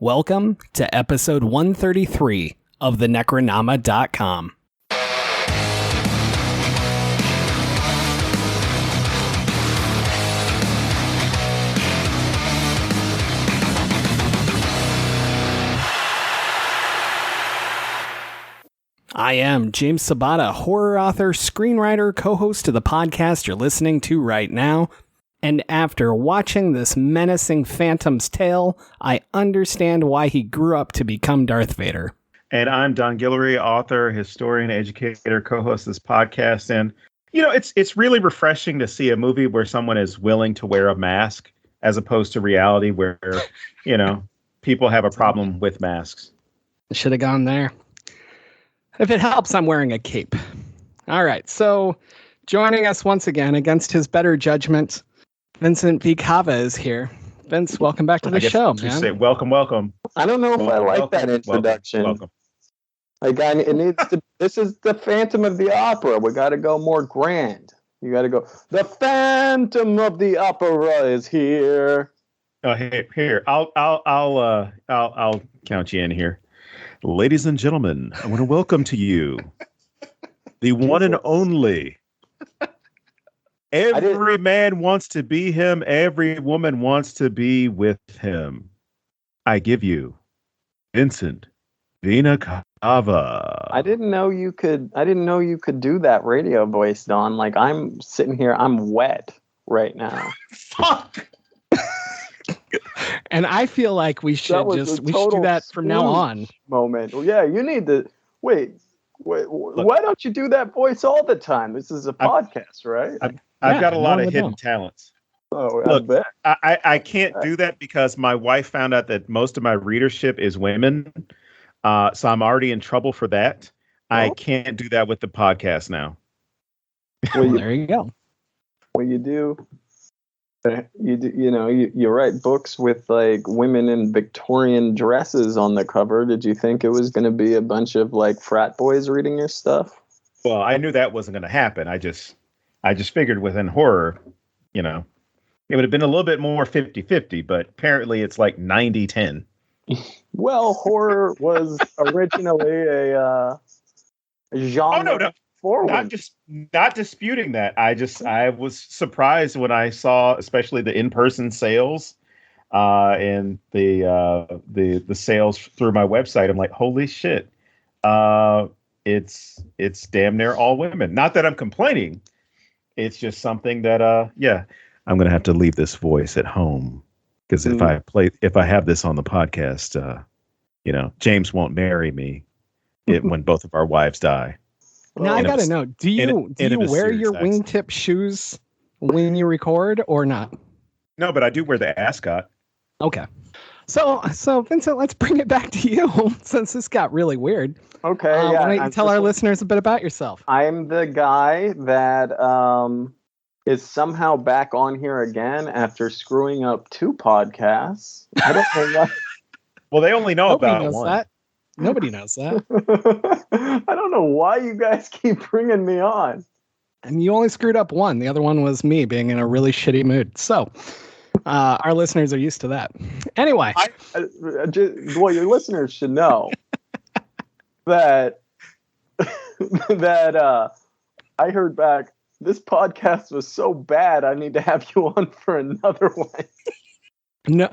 Welcome to episode 133 of the Necronama.com. I am James Sabata, horror author, screenwriter, co-host of the podcast you're listening to right now. And after watching this menacing Phantom's tale, I understand why he grew up to become Darth Vader. And I'm Don Guillory, author, historian, educator, co-host of this podcast. And, you know, it's really refreshing to see a movie where someone is willing to wear a mask as opposed to reality where, you know, people have a problem with masks. Should have gone there. If it helps, I'm wearing a cape. All right, so joining us once again against his better judgment, Vincent V. Cava is here. Vince, welcome back to the show, man. Say welcome, welcome. I don't know if I like that introduction. Welcome. It needs to. This is the Phantom of the Opera. We got to go more grand. You got to go. The Phantom of the Opera is here. Oh, here. I'll count you in here. Ladies and gentlemen, I want to welcome to you the one and only. Every man wants to be him. Every woman wants to be with him. I give you Vincent V. Cava. I didn't know you could do that radio voice, Don. Like, I'm sitting here, I'm wet right now. Fuck. And I feel like we should do that from now on. Moment. Well, yeah, you need to wait. Why don't you do that voice all the time? This is a podcast, right? I've got a lot of hidden talents. Oh, look, I bet. I can't do that because my wife found out that most of my readership is women. So I'm already in trouble for that. Oh. I can't do that with the podcast now. Well, there you go. Well, you write books with like women in Victorian dresses on the cover. Did you think it was going to be a bunch of like frat boys reading your stuff? Well, I knew that wasn't going to happen. I just figured within horror, you know, it would have been a little bit more 50-50, but apparently it's like 90-10. Well, horror was originally a genre. Oh, no. Forward. Not disputing that. I was surprised when I saw, especially the in-person sales, and the sales through my website. I'm like, holy shit! It's damn near all women. Not that I'm complaining. It's just something that I'm gonna have to leave this voice at home because if I have this on the podcast, James won't marry me when both of our wives die. Now I gotta know: do you wear your wingtip shoes when you record or not? No, but I do wear the ascot. Okay, so Vincent, let's bring it back to you since this got really weird. Okay, why don't you tell our listeners a bit about yourself? I'm the guy that is somehow back on here again after screwing up 2 podcasts. I don't know why. Well, they only know about one. That. Nobody knows that. I don't know why you guys keep bringing me on. And you only screwed up one. The other one was me being in a really shitty mood. So our listeners are used to that. Anyway. Your listeners should know that I heard back, this podcast was so bad, I need to have you on for another one. No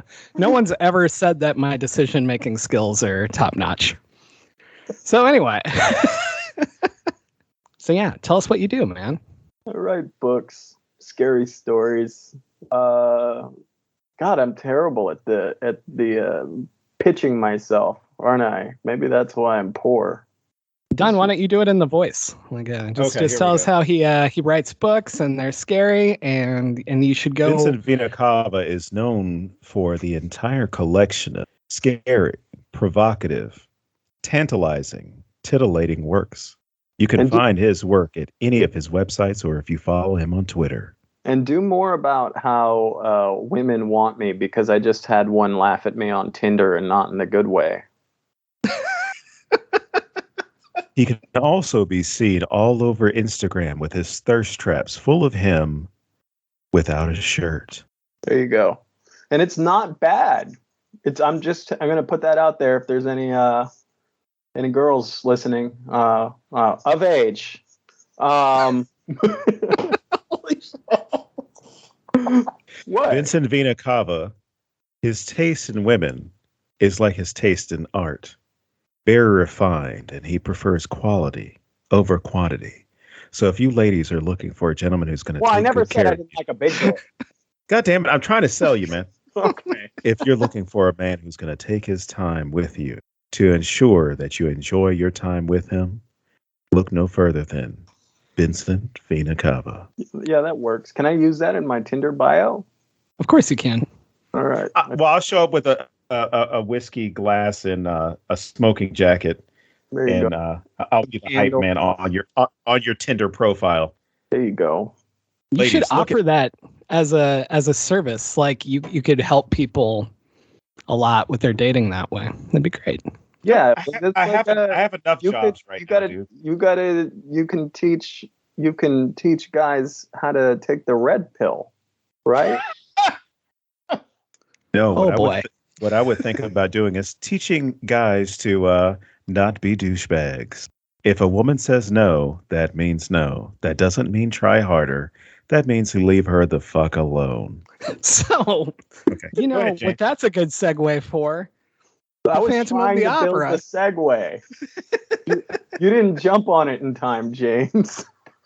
one's ever said that my decision-making skills are top-notch. So anyway. So yeah, tell us what you do, man. I write books, scary stories. God, I'm terrible at the pitching myself, aren't I? Maybe that's why I'm poor. Don, why don't you do it in the voice? Like, just tell us how he writes books and they're scary, and you should go. Vincent V. Cava is known for the entire collection of scary, provocative, tantalizing, titillating works. You can find his work at any of his websites or if you follow him on Twitter. And do more about how women want me, because I just had one laugh at me on Tinder and not in the good way. He can also be seen all over Instagram with his thirst traps full of him without a shirt. There you go. And it's not bad. I'm gonna put that out there if there's any girls listening of age. Holy What? Vincent V. Cava, his taste in women is like his taste in art. Very refined, and he prefers quality over quantity. So if you ladies are looking for a gentleman who's going to Well, I take never good said care I didn't like a big girl. God damn it, I'm trying to sell you, man. Okay. If you're looking for a man who's going to take his time with you to ensure that you enjoy your time with him, look no further than Vincent V. Cava. Yeah, that works. Can I use that in my Tinder bio? Of course you can. All right. Well, I'll show up with a whiskey glass and a smoking jacket, There you and go. I'll be the hype man on your Tinder profile. There you go. You Ladies, should look offer that as a service. Like you could help people a lot with their dating that way. That'd be great. Yeah, I have enough jobs right now, dude. You can teach guys how to take the red pill, right? No, Oh boy. What I would think about doing is teaching guys to not be douchebags. If a woman says no, that means no. That doesn't mean try harder. That means to leave her the fuck alone. So, Okay. you Go know ahead, James. what that's a good segue for? I was Phantom of trying the to build Opera. the segue. You didn't jump on it in time, James.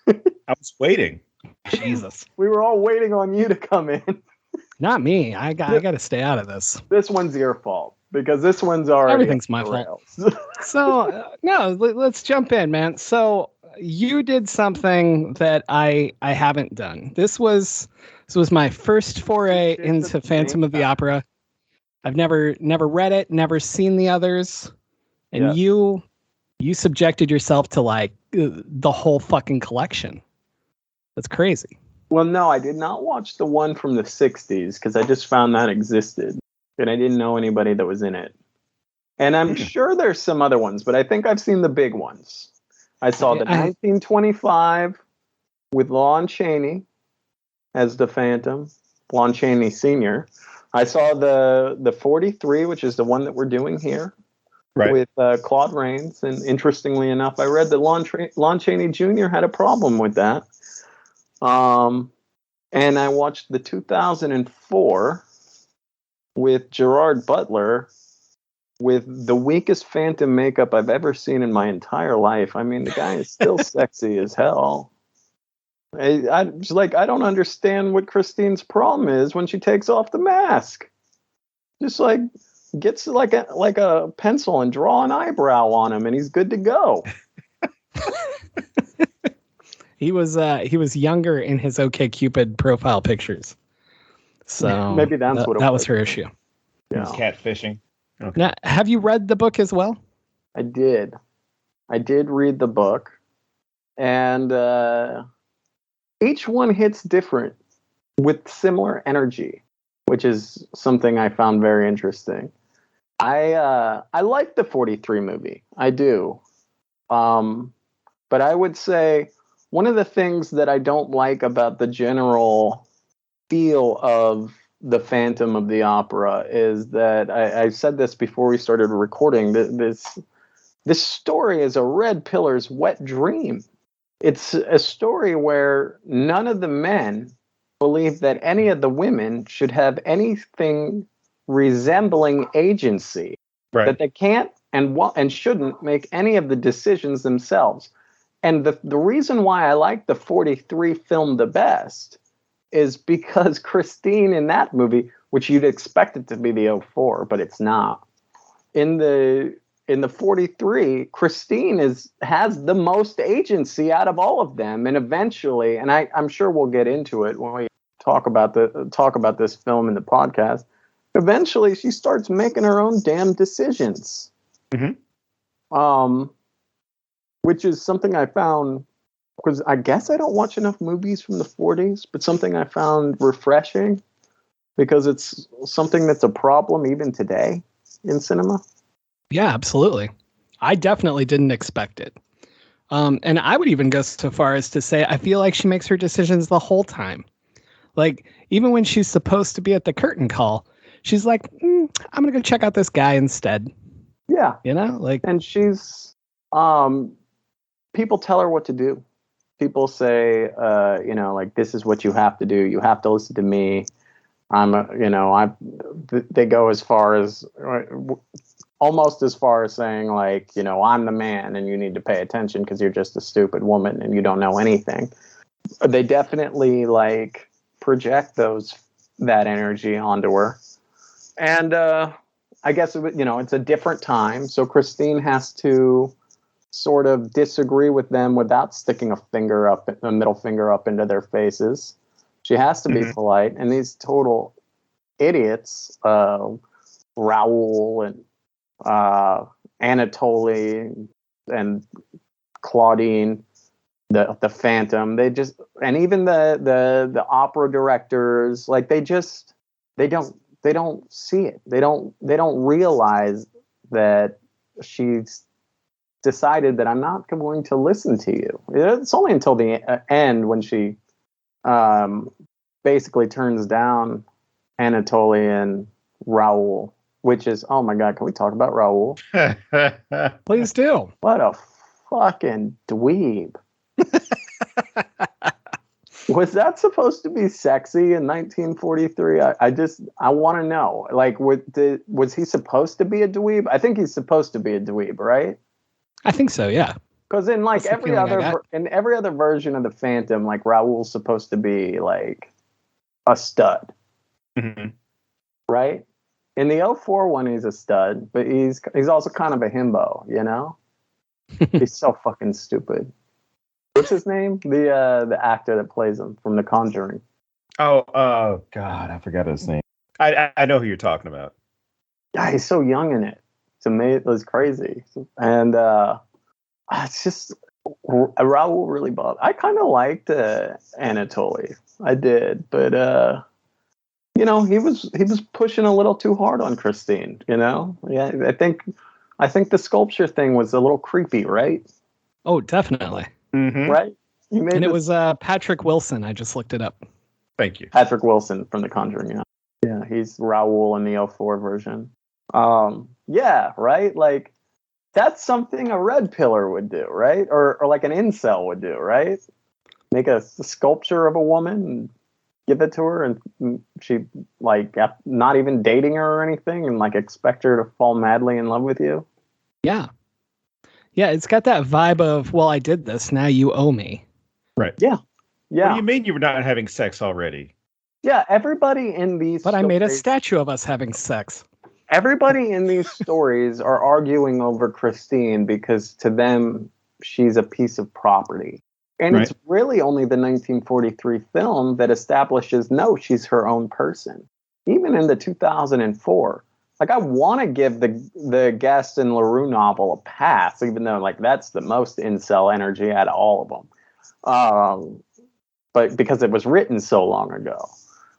I was waiting. Jesus. We were all waiting on you to come in. Not me. I got to stay out of this. This one's your fault because this one's already Everything's off my the fault. rails. So, no, let's jump in, man. So, you did something that I haven't done. This was my first foray into Phantom of the Opera. I've never read it, never seen the others. And you subjected yourself to like the whole fucking collection. That's crazy. Well, no, I did not watch the one from the 60s because I just found that existed. And I didn't know anybody that was in it. And I'm sure there's some other ones, but I think I've seen the big ones. I saw the 1925 with Lon Chaney as the Phantom, Lon Chaney Sr. I saw the 43, which is the one that we're doing here, Right. with Claude Rains. And interestingly enough, I read that Lon Chaney Jr. had a problem with that. And I watched the 2004 with Gerard Butler with the weakest Phantom makeup I've ever seen in my entire life. I mean, the guy is still sexy as hell. I don't understand what Christine's problem is when she takes off the mask. Just like gets like a pencil and draw an eyebrow on him, and he's good to go. He was younger in his OkCupid profile pictures. So maybe that's what that was her issue. Yeah. Catfishing. Okay. Now, have you read the book as well? I did read the book, and each one hits different with similar energy, which is something I found very interesting. I like the 43 movie. I do. But I would say one of the things that I don't like about the general feel of the Phantom of the Opera is that I said this before we started recording. This story is a red pillar's wet dream. It's a story where none of the men believe that any of the women should have anything resembling agency. Right. That they can't and shouldn't make any of the decisions themselves. And the reason why I like the 43 film the best is because Christine in that movie, which you'd expect it to be the 04, but it's not. In the 43, Christine has the most agency out of all of them, and eventually, and I'm sure we'll get into it when we talk about this film in the podcast. Eventually, she starts making her own damn decisions. Mm-hmm. Which is something I found, because I guess I don't watch enough movies from the 40s, but something I found refreshing because it's something that's a problem even today in cinema. Yeah, absolutely. I definitely didn't expect it. And I would even go so far as to say I feel like she makes her decisions the whole time. Like, even when she's supposed to be at the curtain call, she's like, I'm gonna go check out this guy instead. Yeah. You know, like, And she's, people tell her what to do. People say, like, this is what you have to do. You have to listen to me. They go as far as, almost as far as saying, like, I'm the man and you need to pay attention because you're just a stupid woman and you don't know anything. They definitely, like, project that energy onto her. And I guess, it's a different time. So Christine has to sort of disagree with them without sticking a middle finger up into their faces. She has to be polite. And these total idiots, Raoul and Anatoly and Claudine, the Phantom, and even the opera directors, like, they don't see it. They don't realize that she's decided that I'm not going to listen to you. It's only until the end when she basically turns down Anatoly and Raoul, which is, oh my God, can we talk about Raoul? Please do. What a fucking dweeb. Was that supposed to be sexy in 1943? I want to know. Like, was he supposed to be a dweeb? I think he's supposed to be a dweeb, right? I think so, yeah. Because in, like, every other version of the Phantom, like, Raoul's supposed to be, like, a stud, right? In the 2004 one, he's a stud, but he's also kind of a himbo, you know? He's so fucking stupid. What's his name? The actor that plays him from The Conjuring. Oh, God, I forgot his name. I know who you're talking about. Yeah, he's so young in it. It's amazing. It was crazy. And it's just, Raoul really bothered. I kind of liked Anatoly. I did, but he was pushing a little too hard on Christine. Yeah, I think the sculpture thing was a little creepy, right? Oh, definitely. Right? It was Patrick Wilson. I just looked it up. Thank you. Patrick Wilson from The Conjuring. Yeah. Yeah, he's Raoul in the 2004 version. Yeah, right? Like, that's something a red pillar would do, right? Or like an incel would do, right? Make a sculpture of a woman and give it to her, and she, like, not even dating her or anything, and, like, expect her to fall madly in love with you. Yeah. Yeah, it's got that vibe of, well, I did this, now you owe me. Right. Yeah. Yeah. What do you mean you were not having sex already? Yeah, everybody in these But stories, I made a statue of us having sex. Everybody in these stories are arguing over Christine because to them, she's a piece of property. And It's really only the 1943 film that establishes, no, she's her own person. Even in the 2004, like, I want to give the Gaston Leroux novel a pass, even though, like, that's the most incel energy out of all of them. But because it was written so long ago.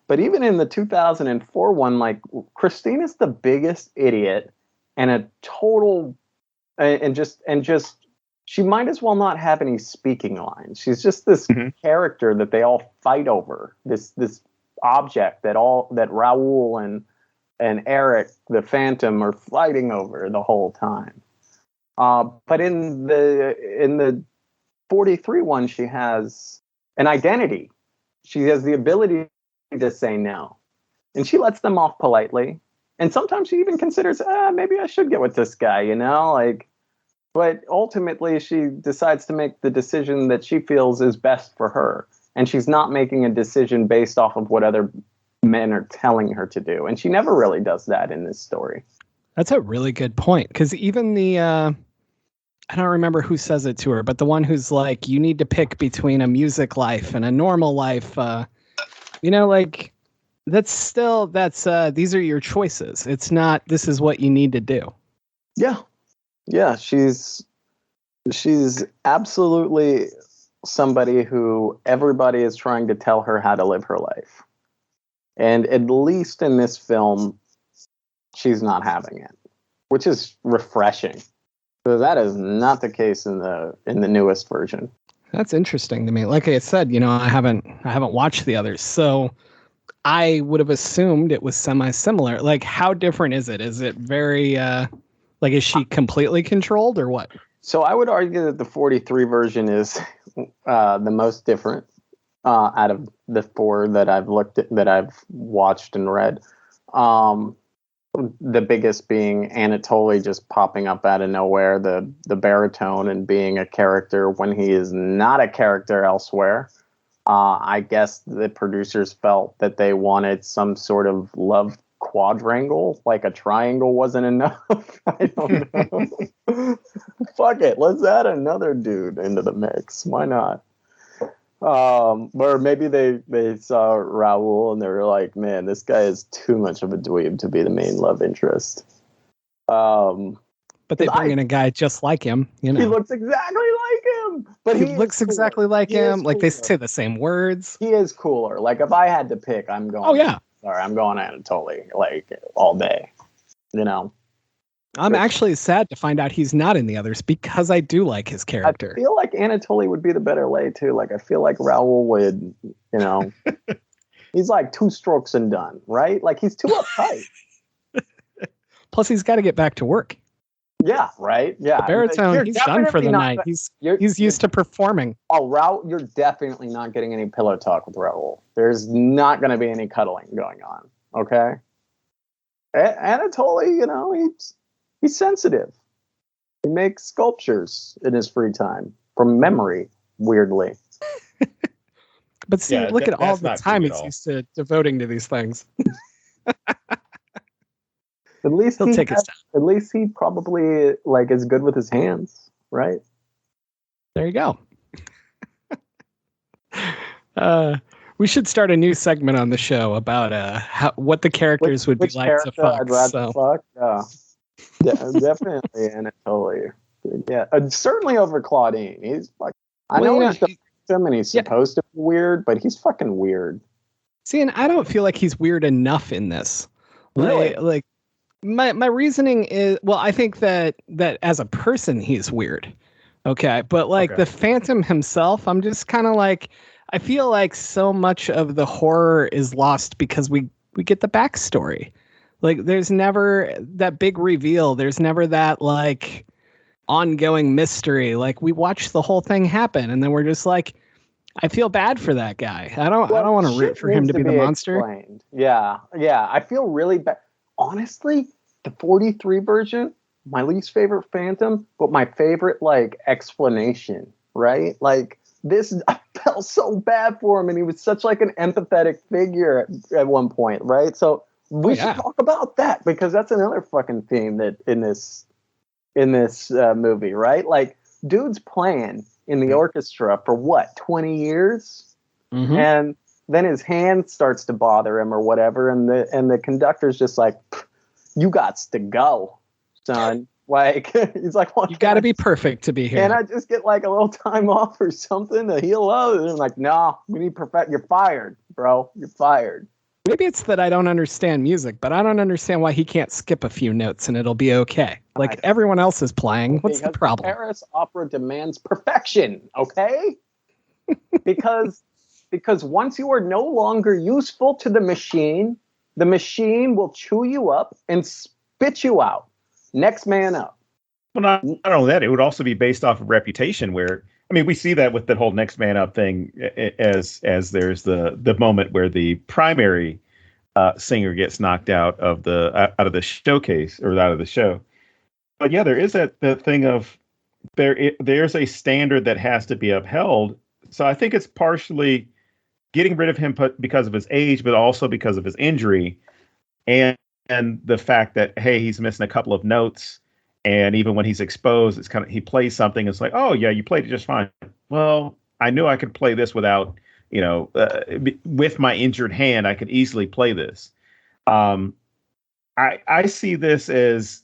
But even in the 2004 one, like, Christine is the biggest idiot and a total, and just she might as well not have any speaking lines. She's just this character that they all fight over, this object that Raoul and Eric, the Phantom, are fighting over the whole time. But in the 43 one, she has an identity. She has the ability to say no, and she lets them off politely. And sometimes she even considers, maybe I should get with this guy, like. But ultimately, she decides to make the decision that she feels is best for her, and she's not making a decision based off of what other men are telling her to do. And she never really does that in this story. That's a really good point, because even the I don't remember who says it to her, but the one who's like, you need to pick between a music life and a normal life, like, these are your choices. It's not, this is what you need to do. Yeah, she's absolutely somebody who everybody is trying to tell her how to live her life. And at least in this film, she's not having it, which is refreshing. So that is not the case in the newest version. That's interesting to me. Like I said, I haven't watched the others, so I would have assumed it was semi-similar. Like, how different is it? Is it very, like, is she completely controlled or what? So I would argue that the 43 version is the most different out of the four that I've watched and read. The biggest being Anatoly just popping up out of nowhere, the baritone, and being a character when he is not a character elsewhere. I guess the producers felt that they wanted some sort of love quadrangle, like a triangle wasn't enough. I don't know. Fuck it, let's add another dude into the mix. Why not? Or maybe they saw Raul and they were like, man, this guy is too much of a dweeb to be the main love interest. But they bring in a guy just like him, you know. He looks exactly like him. But he looks exactly like him. Like, they say the same words. He is cooler. Like, if I had to pick, I'm going. Oh, yeah. Sorry, I'm going Anatoly, like, all day. You know? I'm actually sad to find out he's not in the others because I do like his character. I feel like Anatoly would be the better lay, too. Like, I feel like Raul would, you know, he's like 2 strokes and done, right? Like, he's too uptight. Plus, he's got to get back to work. Yeah, right? Yeah. The baritone, he's done for the night. He's used to performing. Oh, Raul, you're definitely not getting any pillow talk with Raul. There's not going to be any cuddling going on, okay? Anatoly, you know, he's sensitive. He makes sculptures in his free time from memory, weirdly. But see, look at all the time he's used to devoting to these things. At least he'll take his time. At least he probably like is good with his hands, right? There you go. We should start a new segment on the show about what the characters would be like to fuck. I'd rather fuck. Definitely Anatoly. Yeah, certainly over Claudine. He's like, I know he's the victim and he's supposed to be weird, but he's fucking weird. See, and I don't feel like he's weird enough in this. Really? Like my reasoning is, well, I think that as a person he's weird. Okay, but the Phantom himself, I'm just kind of like, I feel like so much of the horror is lost because we get the backstory. Like, there's never that big reveal. There's never that like ongoing mystery. Like, we watch the whole thing happen, and then we're just like, I feel bad for that guy. I don't want to root for him to be the monster. Explained. Yeah. I feel really bad. Honestly, the 43 version, my least favorite Phantom, but my favorite like explanation. Right? Like, this, I felt so bad for him, and he was such like an empathetic figure at one point. Right? So. We should talk about that because that's another fucking theme that in this movie, right? Like, dude's playing in the orchestra for what, 20 years? Mm-hmm. And then his hand starts to bother him or whatever, and the conductor's just like, you gots to go, son. Like, he's like, well, you got to be perfect to be here. Can I just get like a little time off or something to heal up? And I'm like, no, we need you're fired, bro. You're fired. Maybe it's that I don't understand music, but I don't understand why he can't skip a few notes and it'll be okay. Like, everyone else is playing. What's the problem? Paris opera demands perfection, okay? because once you are no longer useful to the machine will chew you up and spit you out. Next man up. Well, not only that, it would also be based off of reputation where, I mean, we see that with the whole next man up thing as there's the moment where the primary singer gets knocked out of the showcase or out of the show. But yeah, there is that thing of there's a standard that has to be upheld. So I think it's partially getting rid of him because of his age, but also because of his injury and the fact that, hey, he's missing a couple of notes. And even when he's exposed, it's kind of, he plays something. It's like, oh yeah, you played it just fine. Well, I knew I could play this without, with my injured hand, I could easily play this. I see this as,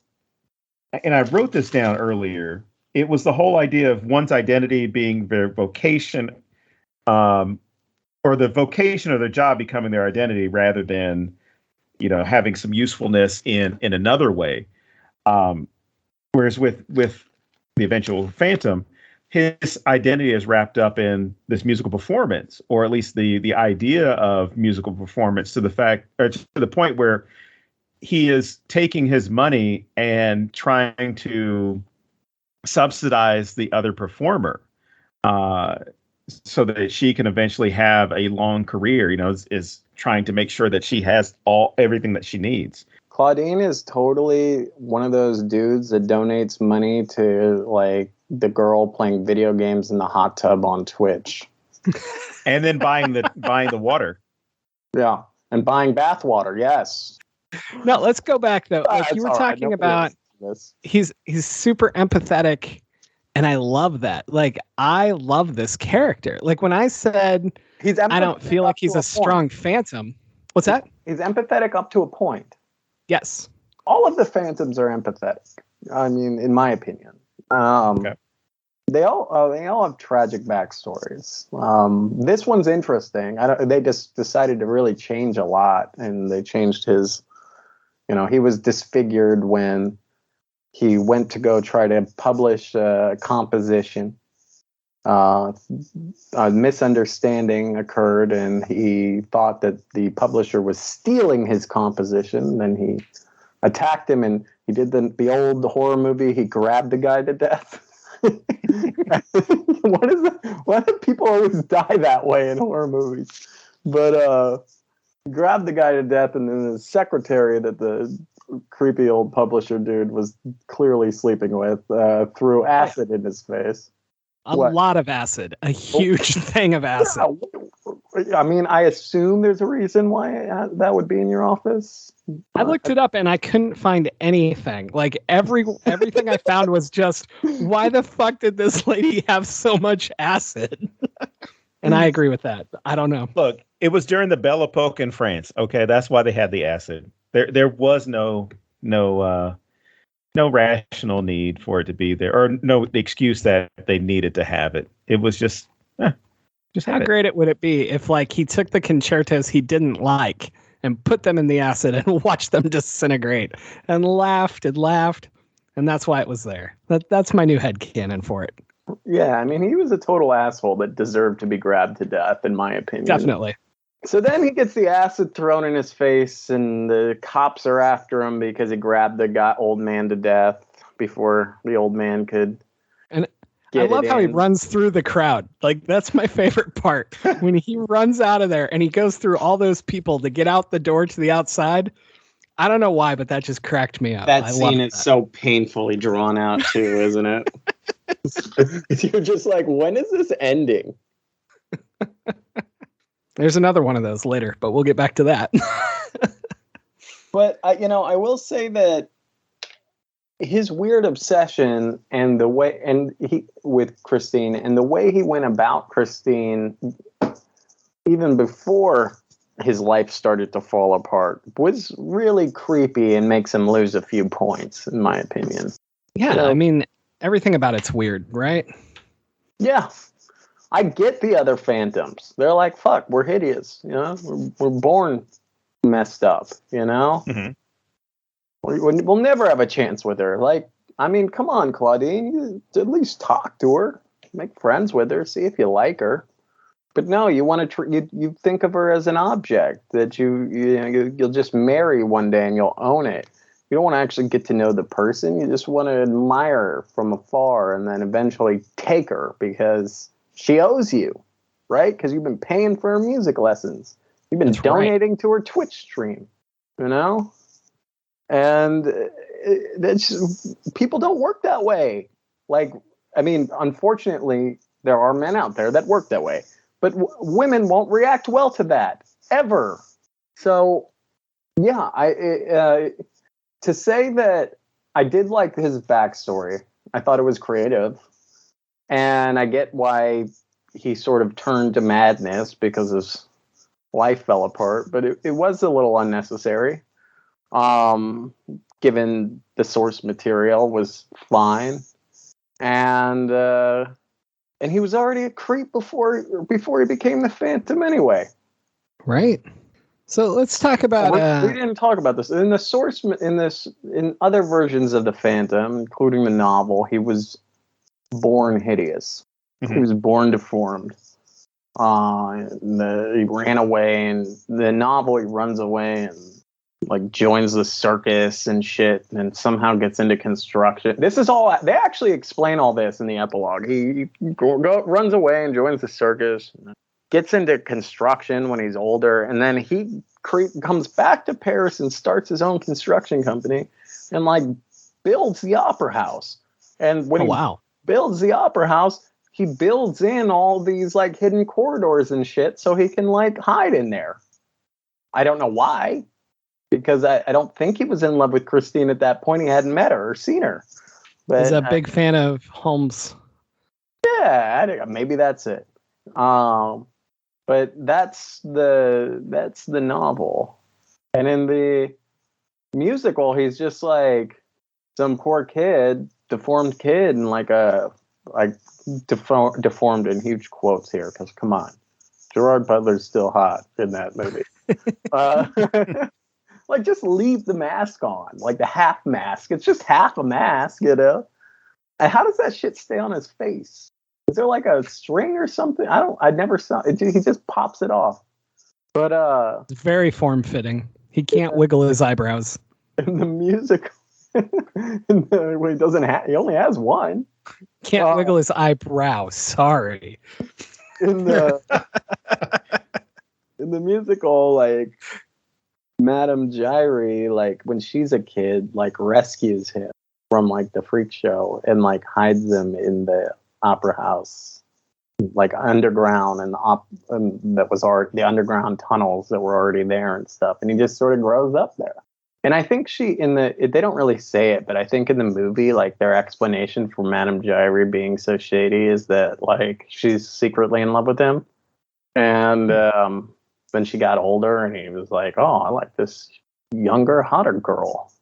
and I wrote this down earlier. It was the whole idea of one's identity being their vocation, or the vocation or their job becoming their identity rather than, having some usefulness in another way. Whereas with the eventual Phantom, his identity is wrapped up in this musical performance, or at least the idea of musical performance, to the point where he is taking his money and trying to subsidize the other performer, so that she can eventually have a long career. Is trying to make sure that she has everything that she needs. Claudine is totally one of those dudes that donates money to like the girl playing video games in the hot tub on Twitch, and then buying the water. Yeah, and buying bath water. Yes. No, let's go back though. Like you were talking about, he's super empathetic, and I love that. Like I love this character. Like when I said I don't feel like he's a strong Phantom. What's that? He's empathetic up to a point. Yes. All of the Phantoms are empathetic. I mean, in my opinion. Okay. They all have tragic backstories. This one's interesting. They just decided to really change a lot, and they changed his. He was disfigured when he went to go try to publish a composition. A misunderstanding occurred, and he thought that the publisher was stealing his composition. Then he attacked him, and he did the old horror movie. He grabbed the guy to death. Why do people always die that way in horror movies? But grabbed the guy to death, and then the secretary that the creepy old publisher dude was clearly sleeping with threw acid in his face. A lot of acid. A huge thing of acid. Yeah, I mean, I assume there's a reason why that would be in your office. I looked it up and I couldn't find anything. Like everything I found was just, why the fuck did this lady have so much acid? And I agree with that. I don't know. Look, it was during the Belle Epoque in France. Okay, that's why they had the acid. There was no rational need for it to be there, or no excuse that they needed to have it. It was just how great would it be if like he took the concertos he didn't like and put them in the acid and watched them disintegrate and laughed, and that's why it was there. That's my new headcanon for it. Yeah, I mean, he was a total asshole that deserved to be grabbed to death, in my opinion. Definitely. So then he gets the acid thrown in his face, and the cops are after him because he grabbed the old man to death before the old man could. And I love how he runs through the crowd. Like, that's my favorite part. When he runs out of there and he goes through all those people to get out the door to the outside. I don't know why, but that just cracked me up. That scene is so painfully drawn out too, isn't it? You're just like, when is this ending? There's another one of those later, but we'll get back to that. But I will say that his weird obsession and the way, with Christine, and the way he went about Christine, even before his life started to fall apart, was really creepy and makes him lose a few points, in my opinion. Yeah, I mean, everything about it's weird, right? Yeah. I get the other Phantoms. They're like, fuck, we're hideous. We're born messed up, Mm-hmm. We'll never have a chance with her. Like, I mean, come on, Claudine. You at least talk to her. Make friends with her. See if you like her. But no, you want to you think of her as an object that you'll just marry one day and you'll own it. You don't want to actually get to know the person. You just want to admire her from afar and then eventually take her because she owes you, right? Because you've been paying for her music lessons. You've been donating to her Twitch stream, And people don't work that way. Like, I mean, unfortunately, there are men out there that work that way. But women won't react well to that, ever. So, yeah, to say that I did like his backstory. I thought it was creative. And I get why he sort of turned to madness because his life fell apart. But it was a little unnecessary. Given the source material was fine. And he was already a creep before he became the Phantom anyway. Right. So let's talk about. We didn't talk about this in the source. In other versions of the Phantom, including the novel, he was born hideous. Mhm. He was born deformed. He ran away, and the novel he runs away and like joins the circus and shit, and somehow gets into construction. This is all they actually explain all this in the epilogue. He runs away and joins the circus, gets into construction when he's older, and then he comes back to Paris and starts his own construction company and like builds the opera house. And when builds the opera house, he builds in all these like hidden corridors and shit so he can like hide in there. I don't know why, because I don't think he was in love with Christine at that point. He hadn't met her or seen her. But he's a big fan of Holmes. Yeah, maybe that's it. But that's the novel. And in the musical, he's just like some poor kid, deformed kid, and like deformed in huge quotes here, because come on, Gerard Butler's still hot in that movie. Like, just leave the mask on, like the half mask. It's just half a mask, you know. And how does that shit stay on his face? Is there like a string or something? I never saw it. He just pops it off. But it's very form fitting. He can't wiggle his eyebrows. In the music, well, he doesn't have. He only has one. Can't wiggle his eyebrows. Sorry. In the musical, like Madame Gyri, like when she's a kid, like rescues him from like the freak show and like hides him in the opera house, like underground, and that was the underground tunnels that were already there and stuff. And he just sort of grows up there. And I think they don't really say it, but I think in the movie, like their explanation for Madame Gyri being so shady is that like she's secretly in love with him. And then she got older and he was like, oh, I like this younger, hotter girl.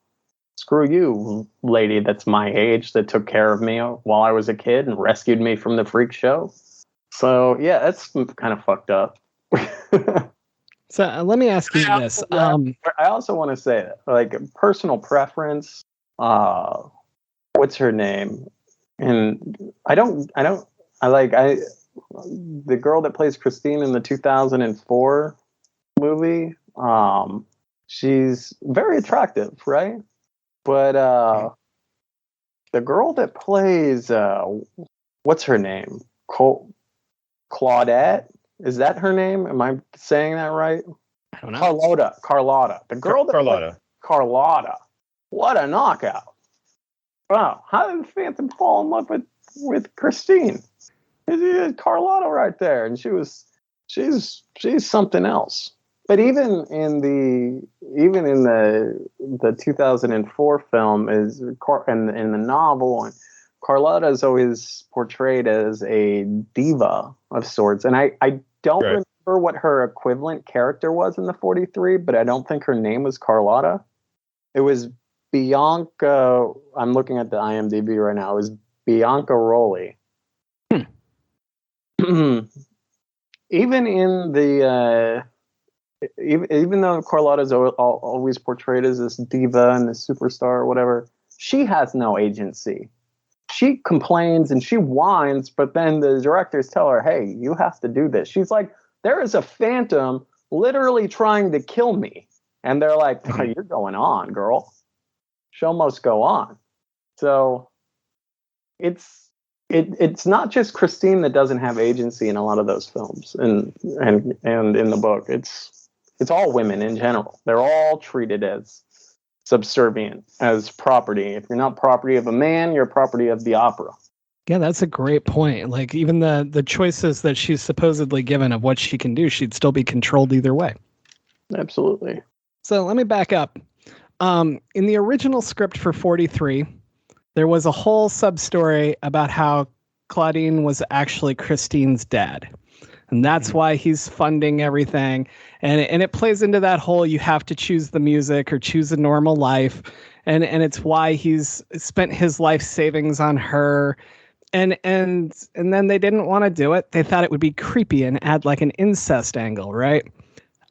Screw you, lady that's my age that took care of me while I was a kid and rescued me from the freak show. So yeah, that's kind of fucked up. So let me ask you this. I also want to say that, like, personal preference. What's her name? And the girl that plays Christine in the 2004 movie. She's very attractive, right? But the girl that plays what's her name? Claudette? Is that her name? Am I saying that right? I don't know. Carlotta. The girl that Carlotta. Carlotta. What a knockout. Wow. How did Phantom fall in love with Christine? It's Carlotta right there. And she's something else. But even in the 2004 film in the novel, and Carlotta is always portrayed as a diva of sorts. And I don't remember what her equivalent character was in the 43, but I don't think her name was Carlotta. It was Bianca. I'm looking at the IMDb right now. It was Bianca Rolli. Even in the even though Carlotta is always portrayed as this diva and this superstar or whatever, she has no agency. She complains and she whines, but then the directors tell her, hey, you have to do this. She's like, there is a phantom literally trying to kill me. And they're like, oh, you're going on, girl. Show must go on. So it's not just Christine that doesn't have agency in a lot of those films and in the book. It's all women in general. They're all treated as subservient, as property. If you're not property of a man, you're property of the opera. Yeah, that's a great point. Like, even the choices that she's supposedly given of what she can do, she'd still be controlled either way. Absolutely. So let me back up. In the original script for 43, there was a whole sub-story about how Claudine was actually Christine's dad. And that's why he's funding everything. And it plays into that whole, you have to choose the music or choose a normal life. And it's why he's spent his life savings on her. And then they didn't want to do it. They thought it would be creepy and add like an incest angle, right?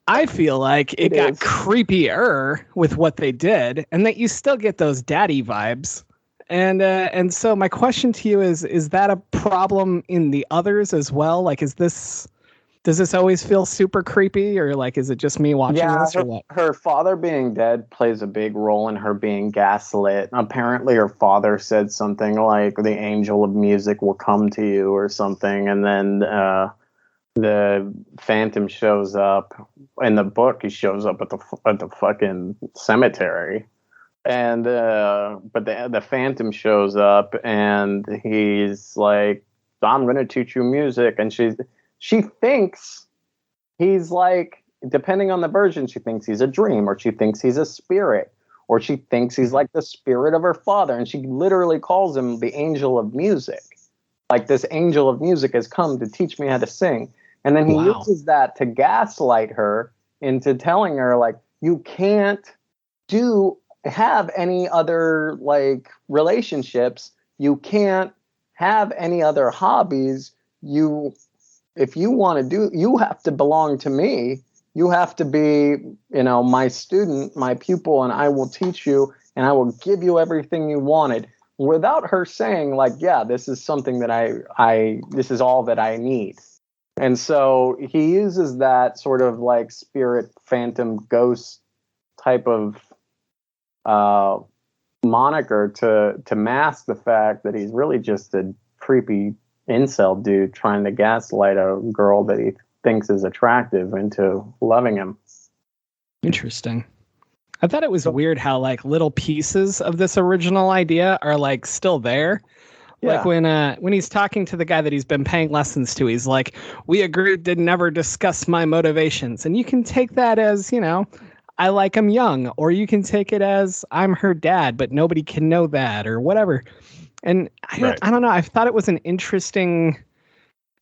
I feel like it got creepier with what they did, and that you still get those daddy vibes And so my question to you is that a problem in the others as well? Like, does this always feel super creepy, or like, is it just me watching this, or what? Her father being dead plays a big role in her being gaslit. Apparently, her father said something like, "The angel of music will come to you," or something, and then the Phantom shows up. In the book, he shows up at the fucking cemetery, and but the Phantom shows up, and he's like, "I'm gonna teach you music," and she thinks he's like, depending on the version, she thinks he's a dream, or she thinks he's a spirit, or she thinks he's like the spirit of her father. And she literally calls him the angel of music. Like, this angel of music has come to teach me how to sing. And then he uses that to gaslight her into telling her, like, you can't have any other like relationships. You can't have any other hobbies. If you want to do, you have to belong to me. You have to be, my student, my pupil, and I will teach you, and I will give you everything you wanted, without her saying, like, yeah, this is something that this is all that I need. And so he uses that sort of like spirit, phantom, ghost type of moniker to mask the fact that he's really just a creepy incel dude trying to gaslight a girl that he thinks is attractive into loving him. Interesting. I thought it was weird how like little pieces of this original idea are like still there. Yeah. Like when he's talking to the guy that he's been paying lessons to, he's like, "We agreed to never discuss my motivations." And you can take that as, I like him young, or you can take it as I'm her dad, but nobody can know that, or whatever. And I don't know. I thought it was an interesting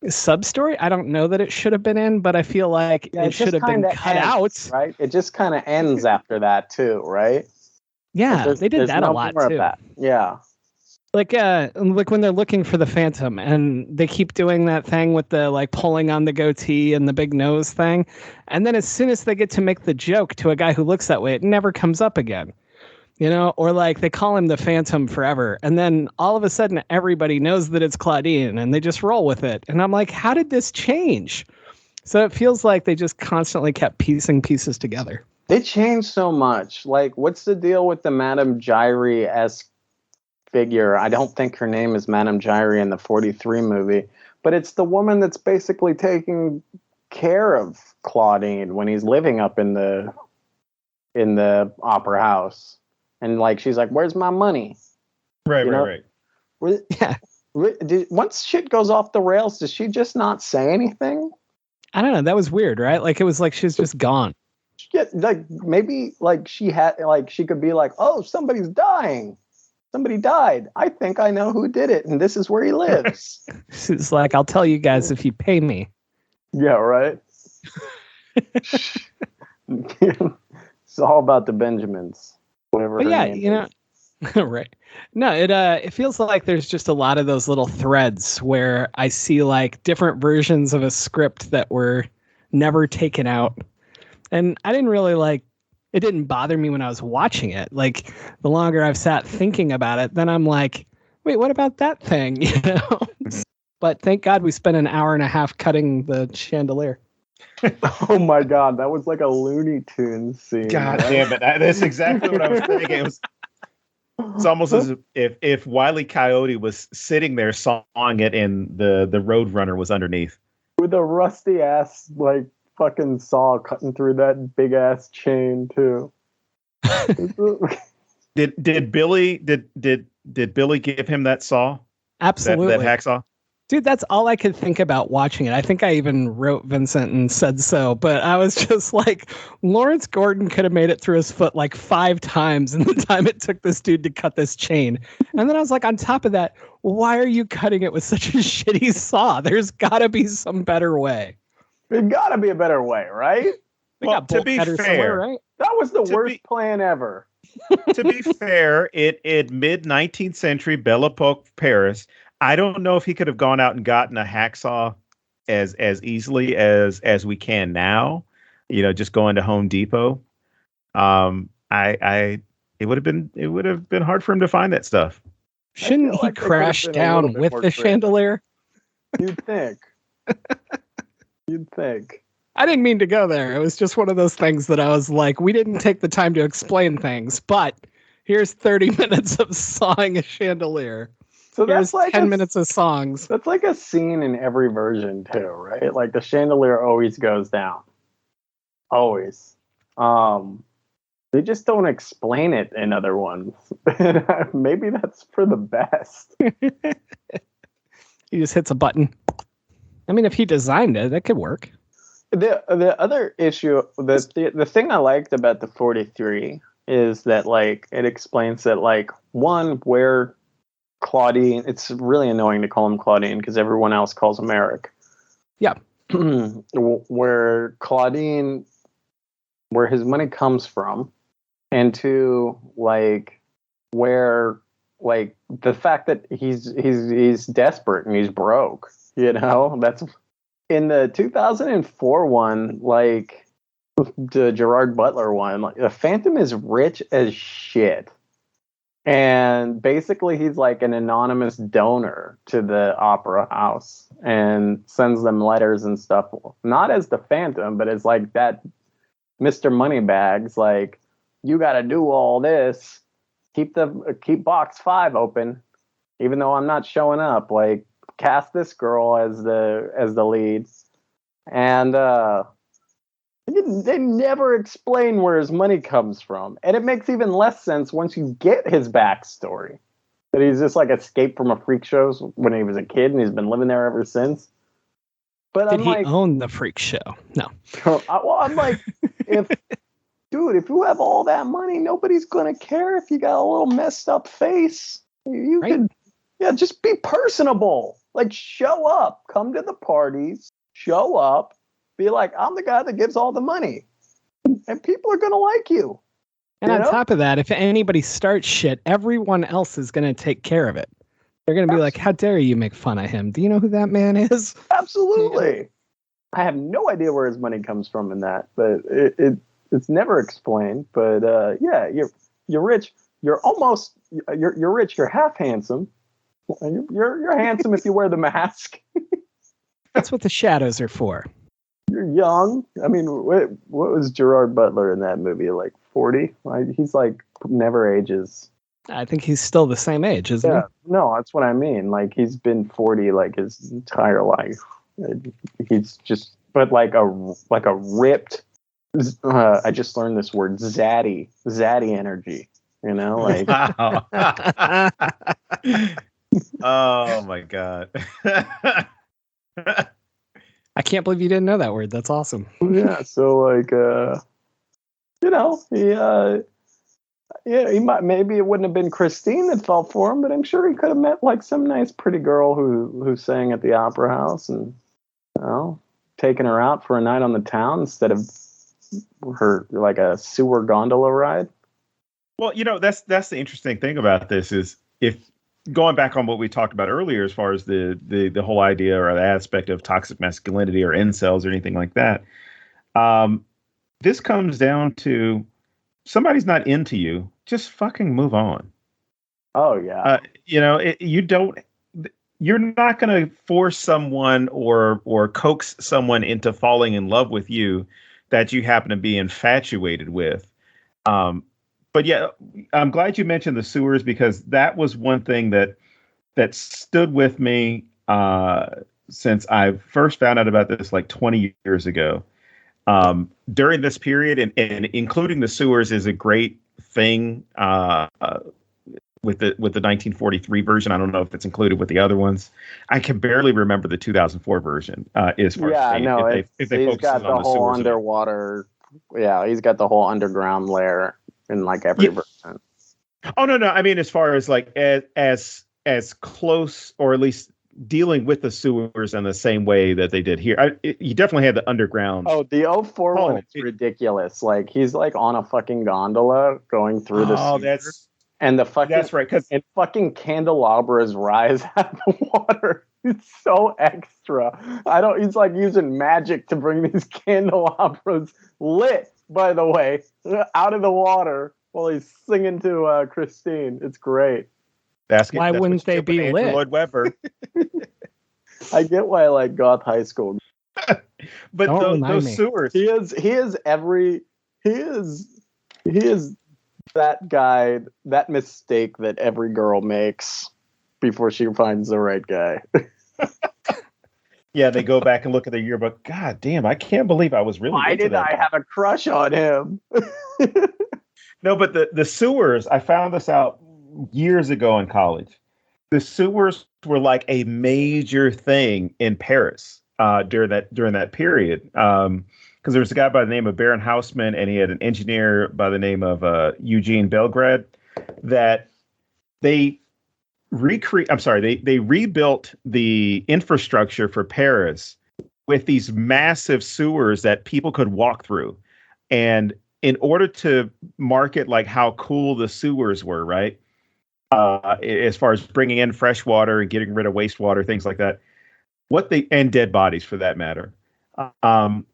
sub-story. I don't know that it should have been in, but I feel like it should have been cut out. Right? It just kind of ends after that too, right? Yeah, they did that a lot too. Yeah. Like when they're looking for the Phantom and they keep doing that thing with the like pulling on the goatee and the big nose thing. And then as soon as they get to make the joke to a guy who looks that way, it never comes up again. Or like they call him the Phantom forever. And then all of a sudden everybody knows that it's Claudine and they just roll with it. And I'm like, how did this change? So it feels like they just constantly kept piecing pieces together. They changed so much. Like, what's the deal with the Madame Gyrie-esque figure? I don't think her name is Madame Gyrie in the 43 movie, but it's the woman that's basically taking care of Claudine when he's living up in the opera house. And like, she's like, "Where's my money?" Right. Yeah. Once shit goes off the rails, does she just not say anything? I don't know. That was weird, right? Like, it was like she's just gone. Yeah, like maybe like she could be like, "Oh, somebody's dying. Somebody died. I think I know who did it, and this is where he lives." She's like, "I'll tell you guys if you pay me." Yeah, right. It's all about the Benjamins. Whatever. But yeah, right. No, it feels like there's just a lot of those little threads where I see like different versions of a script that were never taken out. And I didn't really it didn't bother me when I was watching it. Like, the longer I've sat thinking about it, then I'm like, wait, what about that thing? But thank God we spent an hour and a half cutting the chandelier. Oh my God, that was like a Looney Tunes scene. God damn it. That's exactly what I was thinking. It's almost as if Wile E. Coyote was sitting there sawing it and the Roadrunner was underneath. With a rusty ass like fucking saw cutting through that big ass chain too. Did Billy give him that saw? Absolutely. That hacksaw? Dude, that's all I could think about watching it. I think I even wrote Vincent and said so, but I was just like, Lawrence Gordon could have made it through his foot like 5 times in the time it took this dude to cut this chain. And then I was like, on top of that, why are you cutting it with such a shitty saw? There's got to be some better way. There's got to be a better way, right? Well, to be fair, right? That was the worst plan ever. To be fair, in mid-19th century Belle Epoque Paris, I don't know if he could have gone out and gotten a hacksaw as easily as we can now. Just going to Home Depot. It would have been hard for him to find that stuff. Shouldn't he like they could've crash been a little down bit with more the creative. chandelier? You'd think. You'd think. I didn't mean to go there. It was just one of those things that I was like, we didn't take the time to explain things, but here's 30 minutes of sawing a chandelier. So Here's that's like 10 minutes of songs. That's like a scene in every version too, right? Like the chandelier always goes down. Always. They just don't explain it in other ones. Maybe that's for the best. He just hits a button. I mean, if he designed it, that could work. The other issue, the thing I liked about the 43 is that like it explains that like one where Claudine, it's really annoying to call him Claudine because everyone else calls him Eric. Yeah. Where Claudine, where his money comes from, and two, like where like the fact that he's desperate and he's broke, you know, that's in the 2004 one, like the Gerard Butler one, like the Phantom is rich as shit. And basically he's like an anonymous donor to the opera house and sends them letters and stuff. Not as the Phantom, but as like that Mr. Moneybags, like, you got to do all this. Keep box 5 open, even though I'm not showing up. Like, cast this girl as the lead, and they never explain where his money comes from, and it makes even less sense once you get his backstory. That he's just like escaped from a freak show when he was a kid, and he's been living there ever since. But Did he own the freak show? No. Well, I'm like, if you have all that money, nobody's gonna care if you got a little messed up face. You right? Could, just be personable. Like, show up, come to the parties, show up, be like, I'm the guy that gives all the money, and people are gonna like you. And on top of that, if anybody starts shit, everyone else is gonna take care of it. They're gonna be like, how dare you make fun of him? Do you know who that man is? Absolutely. Yeah. I have no idea where his money comes from in that, but it's never explained. But you're rich. You're rich. You're half handsome. You're handsome if you wear the mask. That's what the shadows are for. You're young. I mean, what was Gerard Butler in that movie? Like 40? He's like never ages. I think he's still the same age, isn't he? No, that's what I mean. Like, he's been 40 like his entire life. He's just, but like a ripped. I just learned this word, zaddy energy. You know, like. Wow. Oh my god. I can't believe you didn't know that word. That's awesome. Yeah. So like, he might, maybe it wouldn't have been Christine that fell for him, but I'm sure he could have met like some nice pretty girl who sang at the opera house and, taking her out for a night on the town instead of her like a sewer gondola ride. Well, that's the interesting thing about this is, if going back on what we talked about earlier, as far as the whole idea or the aspect of toxic masculinity or incels or anything like that, this comes down to somebody's not into you, just fucking move on. Oh yeah. You're not going to force someone or coax someone into falling in love with you that you happen to be infatuated with. But yeah, I'm glad you mentioned the sewers, because that was one thing that stood with me since I first found out about this like 20 years ago. During this period, and including the sewers is a great thing with the 1943 version. I don't know if it's included with the other ones. I can barely remember the 2004 version. As far as if they he's got the whole underwater. Yeah, he's got the whole underground layer in like every version. Oh no! I mean, as far as like as close, or at least dealing with the sewers in the same way that they did here. You definitely had the underground. Oh, the 04 one is ridiculous. Like, he's like on a fucking gondola going through the sewers. And the fucking, that's right, and fucking candelabras rise out of the water. It's so extra. He's like using magic to bring these candelabras, lit, by the way, out of the water while he's singing to Christine. It's great. Why That's what wouldn't you they did with be Andrew lit? Lloyd Webber. I get why I like goth high school. But Don't remind those me. sewers. He is that guy, that mistake that every girl makes before she finds the right guy. Yeah, they go back and look at their yearbook. God damn, I can't believe I was really Why into did that I guy. have a crush on him? No, but the sewers, I found this out years ago in college. The sewers were like a major thing in Paris during that period. Because there was a guy by the name of Baron Haussmann, and he had an engineer by the name of Eugene Belgrade, that they they rebuilt the infrastructure for Paris with these massive sewers that people could walk through. And in order to market like how cool the sewers were, right? As far as bringing in fresh water and getting rid of wastewater, things like that, and dead bodies for that matter. Um,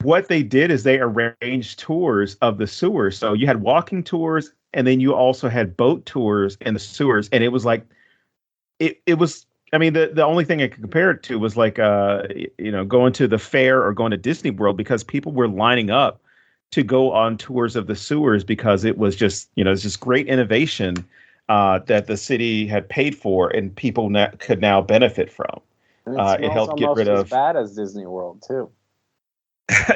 what they did is they arranged tours of the sewers. So you had walking tours, and then you also had boat tours in the sewers. And it was like, it was, I mean, the only thing I could compare it to was like, going to the fair or going to Disney World, because people were lining up to go on tours of the sewers because it was just, it's just great innovation that the city had paid for and people could now benefit from. And It helped get rid as of. bad as Disney World too.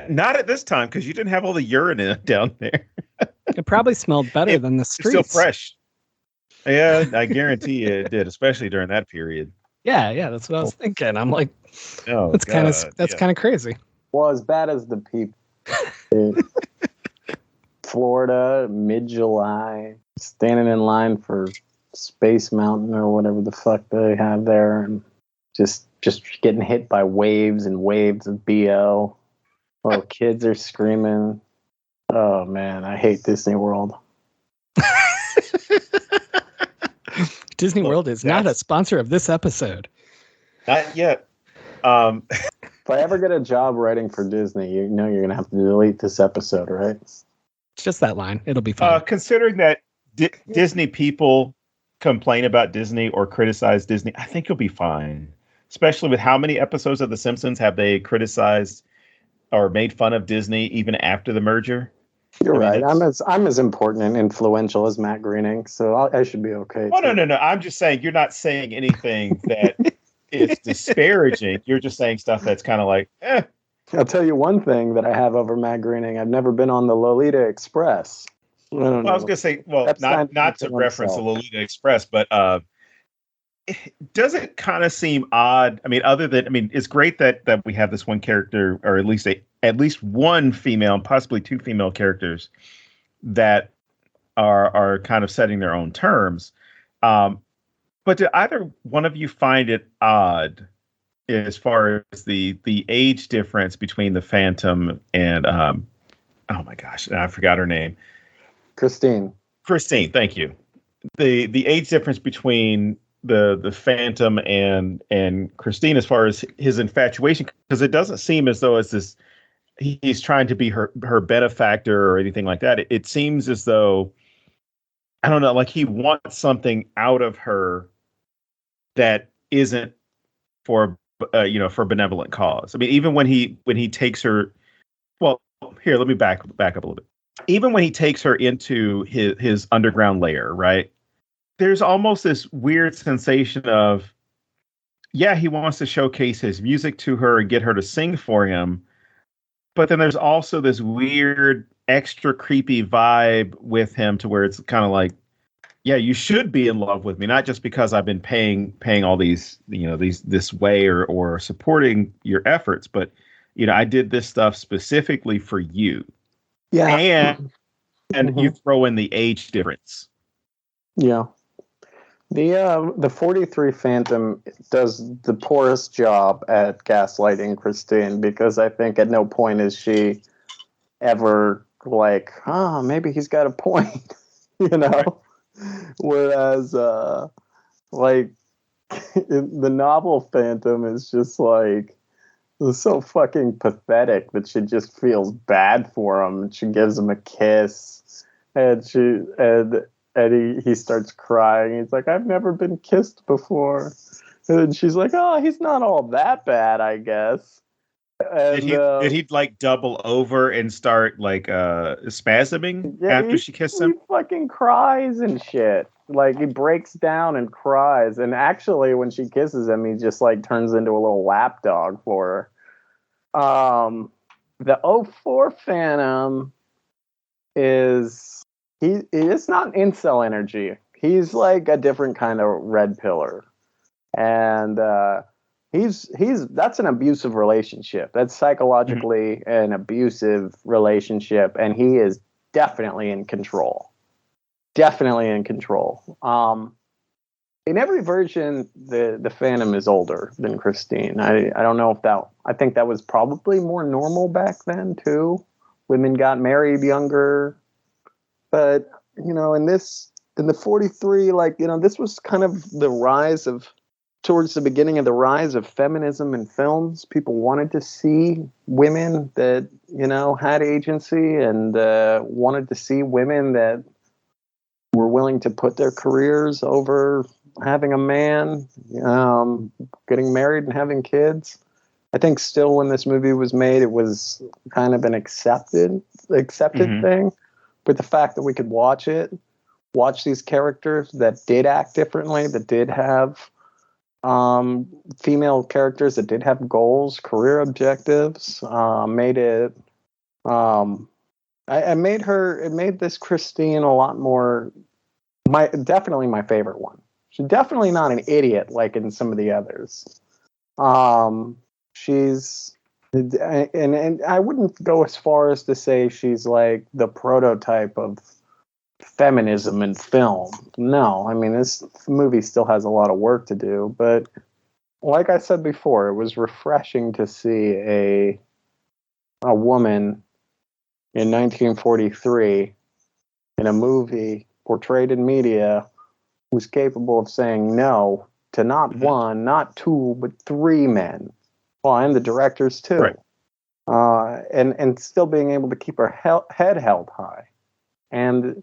Not at this time, because you didn't have all the urine in it down there. It probably smelled better than the It's streets. still fresh. Yeah, I guarantee you it did, especially during that period. Yeah, that's what I was thinking. I'm like, that's kind of crazy. Well, as bad as the people. Florida, mid-July, standing in line for Space Mountain or whatever the fuck they have there, and just getting hit by waves and waves of BO. While kids are screaming. Oh man, I hate Disney World. Disney World is not a sponsor of this episode. Not yet. If I ever get a job writing for Disney, you're going to have to delete this episode, right? It's just that line. It'll be fine. Considering that Disney people complain about Disney or criticize Disney, I think you'll be fine. Especially with how many episodes of The Simpsons have they criticized or made fun of Disney even after the merger? You're right. I'm as important and influential as Matt Groening, so I should be okay. Oh, no. I'm just saying you're not saying anything that is disparaging. You're just saying stuff that's kind of like, eh. I'll tell you one thing that I have over Matt Groening. I've never been on the Lolita Express. I was going to say, well, not to reference the Lolita Express, but does it kind of seem odd? I mean, it's great that we have this one character, or at least one female, possibly two female characters that are kind of setting their own terms. But do either one of you find it odd as far as the age difference between the Phantom and oh my gosh, I forgot her name. Christine, thank you. The age difference between the Phantom and Christine as far as his infatuation, because it doesn't seem as though he's trying to be her benefactor or anything like that. It seems as though, I don't know, like he wants something out of her that isn't for benevolent cause. I mean, even when he takes her, well, here, let me back up a little bit. Even when he takes her into his underground lair, right? There's almost this weird sensation of, yeah, he wants to showcase his music to her and get her to sing for him. But then there's also this weird, extra creepy vibe with him to where it's kind of like, yeah, you should be in love with me, not just because I've been paying all these, this way or supporting your efforts, but, I did this stuff specifically for you. Yeah. And you throw in the age difference. Yeah. The 43 Phantom does the poorest job at gaslighting Christine, because I think at no point is she ever like, maybe he's got a point, Right. Whereas, like, the novel Phantom is just like, so fucking pathetic that she just feels bad for him. She gives him a kiss, and and he starts crying. He's like, I've never been kissed before. And she's like, oh, he's not all that bad, I guess. And Did he like double over and start like spasming yeah, after she kissed he him? fucking cries and shit. Like he breaks down and cries. And actually, when she kisses him, he just like turns into a little lapdog for her. The '04 Phantom is it's not incel energy. He's like a different kind of red pillar, and he's that's an abusive relationship. That's psychologically an abusive relationship, and he is definitely in control. Definitely in control. In every version, the Phantom is older than Christine. I don't know if that. I think that was probably more normal back then too. Women got married younger, but in the 43, like this was kind of the rise of towards the beginning of the rise of feminism in films. People wanted to see women that had agency and wanted to see women that were willing to put their careers over having a man, getting married and having kids. I think still when this movie was made, it was kind of an accepted thing. But the fact that we could watch these characters that did act differently, that did have female characters that did have goals, career objectives, made it. It made this Christine a lot more. Definitely my favorite one. She's definitely not an idiot like in some of the others. She's, and I wouldn't go as far as to say she's like the prototype of feminism in film. No, I mean, this movie still has a lot of work to do, but like I said before, it was refreshing to see a woman in 1943 in a movie portrayed in media who's capable of saying no to not one, not two, but three men. Well, and the directors too. Right. And still being able to keep her head held high. And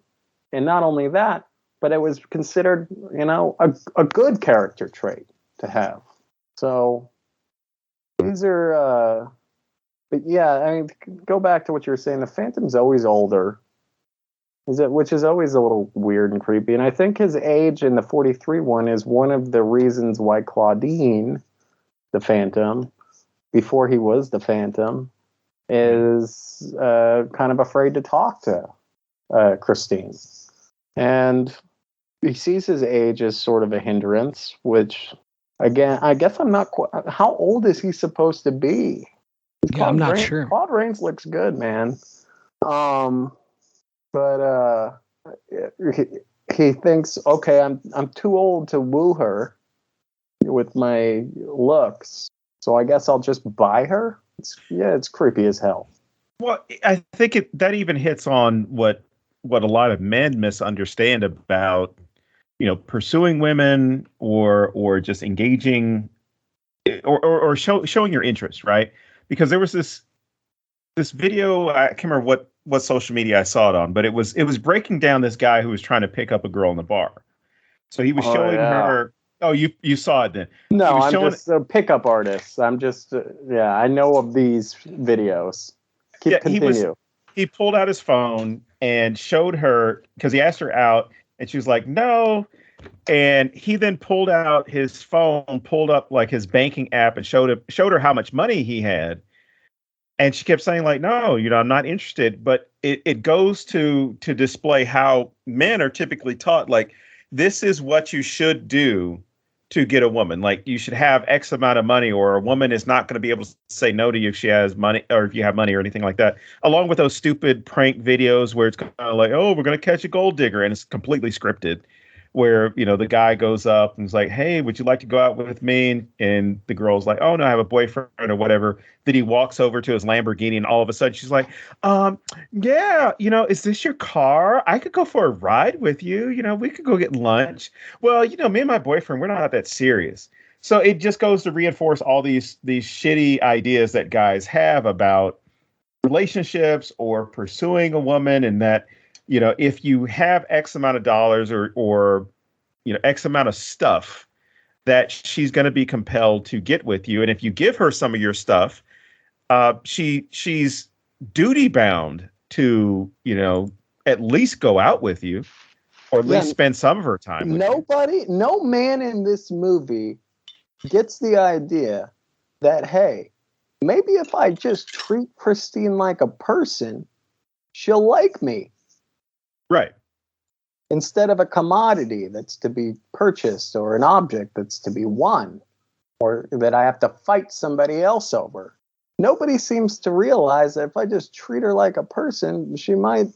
not only that, but it was considered, a good character trait to have. So these are, but yeah, I mean, go back to what you were saying. The Phantom's always older, which is always a little weird and creepy. And I think his age in the 43 one is one of the reasons why Claudine, the Phantom, before he was the Phantom, is kind of afraid to talk to Christine. And he sees his age as sort of a hindrance, which, again, I guess I'm not quite... How old is he supposed to be? Yeah, I'm not sure. Claude Rains looks good, man. But he thinks, okay, I'm too old to woo her with my looks, so I guess I'll just buy her. It's creepy as hell. Well, I think that even hits on what a lot of men misunderstand about pursuing women or just engaging or showing your interest, right? Because there was this video, I can't remember what social media I saw it on, but it was breaking down this guy who was trying to pick up a girl in the bar. So he was showing her. Oh, you saw it then? No, I'm just a pickup artist. I'm just I know of these videos. Continue. He pulled out his phone and showed her, because he asked her out, and she was like, no. And he then pulled out his phone, pulled up like his banking app, and showed her how much money he had. And she kept saying, like, no, I'm not interested. But it goes to display how men are typically taught, like, this is what you should do to get a woman. Like, you should have X amount of money, or a woman is not going to be able to say no to you if she has money, or if you have money or anything like that. Along with those stupid prank videos where it's kind of like, oh, we're going to catch a gold digger. And it's completely scripted, where, the guy goes up and is like, hey, would you like to go out with me? And the girl's like, oh, no, I have a boyfriend or whatever. Then he walks over to his Lamborghini, and all of a sudden she's like, yeah, is this your car? I could go for a ride with you. We could go get lunch. Well, me and my boyfriend, we're not that serious. So it just goes to reinforce all these shitty ideas that guys have about relationships or pursuing a woman, and that if you have X amount of dollars or X amount of stuff, that she's going to be compelled to get with you. And if you give her some of your stuff, she's duty bound to, at least go out with you, or at least spend some of her time with you. No man in this movie gets the idea that, hey, maybe if I just treat Christine like a person, she'll like me. Right. Instead of a commodity that's to be purchased, or an object that's to be won, or that I have to fight somebody else over. Nobody seems to realize that if I just treat her like a person, she might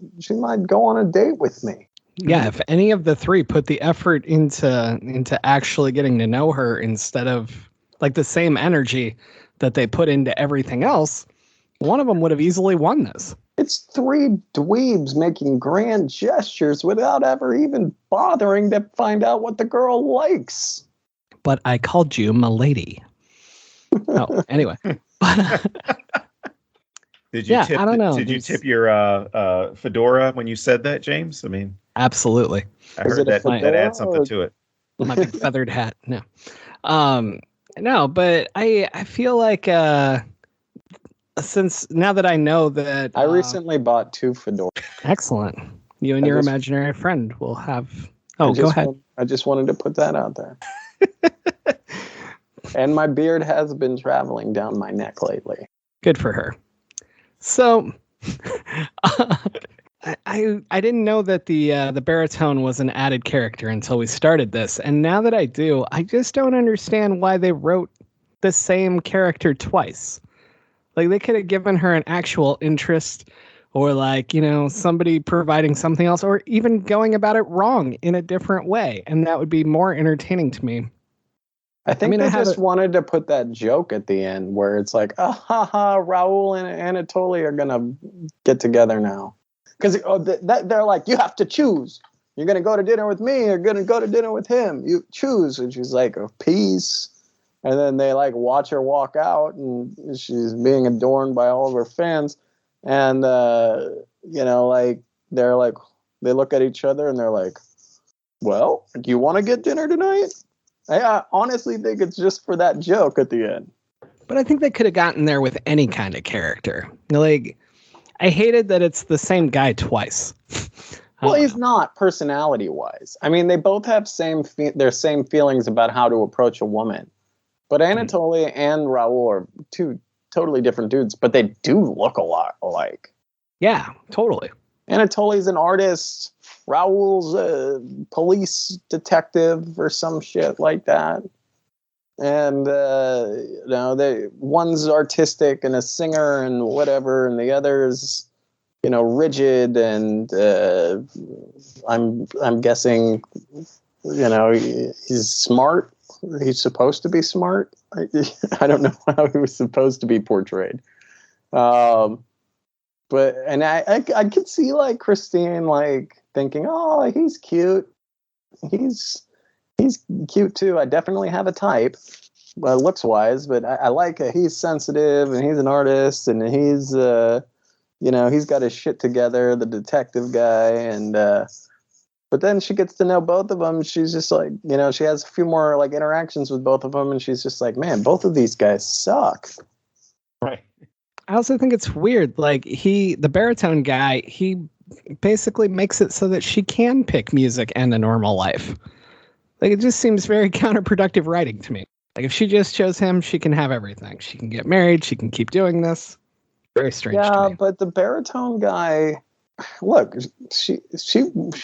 go on a date with me. Yeah, if any of the three put the effort into actually getting to know her instead of like the same energy that they put into everything else, one of them would have easily won this. It's three dweebs making grand gestures without ever even bothering to find out what the girl likes. But I called you m'lady. Oh, anyway. Did you tip, I don't know. Did you tip your fedora when you said that, James? I mean, absolutely. I heard that adds something to it. My big feathered hat. No. No, but I feel like since now that I know that I recently bought 2 fedoras. Excellent. You and your imaginary friend will have. Oh, go ahead. I just wanted to put that out there. And my beard has been traveling down my neck lately. Good for her. So, I didn't know that the baritone was an added character until we started this, and now that I do, I just don't understand why they wrote the same character twice. Like, they could have given her an actual interest, or somebody providing something else, or even going about it wrong in a different way, and that would be more entertaining to me. I think they just wanted to put that joke at the end where it's like, Raul and Anatoly are going to get together now. Because they're like, you have to choose. You're going to go to dinner with me, or you're going to go to dinner with him. You choose. And she's like, oh, peace. And then they watch her walk out, and she's being adorned by all of her fans. And, they're like, they look at each other and they're like, well, do you want to get dinner tonight? I honestly think it's just for that joke at the end. But I think they could have gotten there with any kind of character. Like, I hated that it's the same guy twice. Well, he's not personality-wise. I mean, they both have their same feelings about how to approach a woman. But Anatoly and Raul are 2 totally different dudes, but they do look a lot alike. Yeah, totally. Anatoly's an artist. Raul's a police detective or some shit like that. And, one's artistic and a singer and whatever, and the other's, rigid and, I'm guessing, he's smart. He's supposed to be smart. I don't know how he was supposed to be portrayed. But I could see Christine thinking, oh, he's cute. He's cute too. I definitely have a type, looks wise, but I like he's sensitive and he's an artist and he's he's got his shit together, the detective guy, and but then she gets to know both of them. She's just she has a few more interactions with both of them, and she's just like, man, both of these guys suck. Right. I also think it's weird. The baritone guy, he basically makes it so that she can pick music and a normal life. It just seems very counterproductive writing to me. If she just chose him, she can have everything. She can get married. She can keep doing this. Very strange to me. Yeah, but the baritone guy, look, she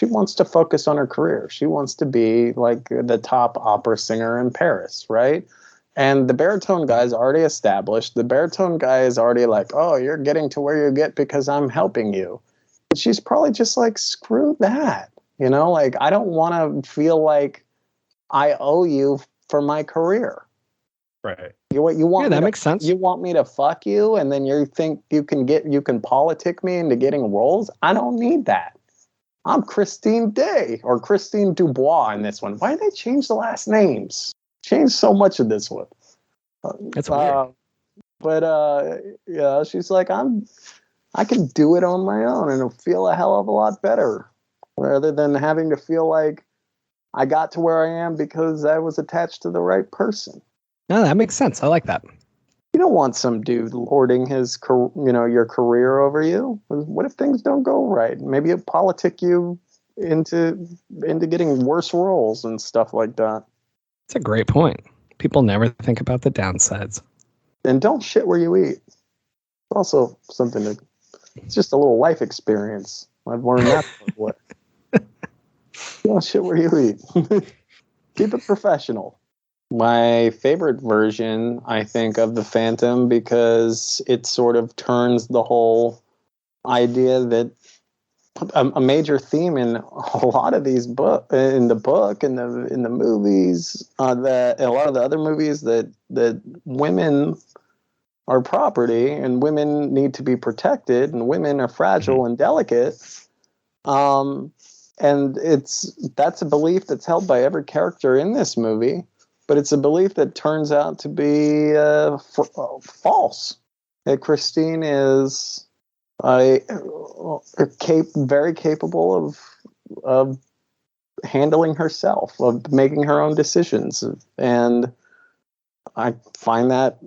wants to focus on her career. She wants to be the top opera singer in Paris, right? And the baritone guy is already established. The baritone guy is already oh, you're getting to where you get because I'm helping you. And she's probably just screw that. I don't want to feel like I owe you for my career. Right. You want that makes sense. You want me to fuck you, and then you think you can politic me into getting roles? I don't need that. I'm Christine Day or Christine Dubois in this one. Why did they change the last names? Changed so much of this one. That's weird. But she's like, I'm I can do it on my own and it'll feel a hell of a lot better rather than having to feel like I got to where I am because I was attached to the right person. No, that makes sense. I like that. You don't want some dude lording your career over you. What if things don't go right? Maybe it'll politic you into getting worse roles and stuff like that. It's a great point. People never think about the downsides. And don't shit where you eat. It's also it's just a little life experience. I've learned that. Don't shit where you eat. Keep it professional. My favorite version, I think, of the Phantom because it sort of turns the whole idea that a major theme in a lot of these in the book and in the movies, that a lot of the other movies that women are property and women need to be protected and women are fragile and delicate. And that's a belief that's held by every character in this movie, but it's a belief that turns out to be false. That Christine is very capable of handling herself, of making her own decisions. And I find that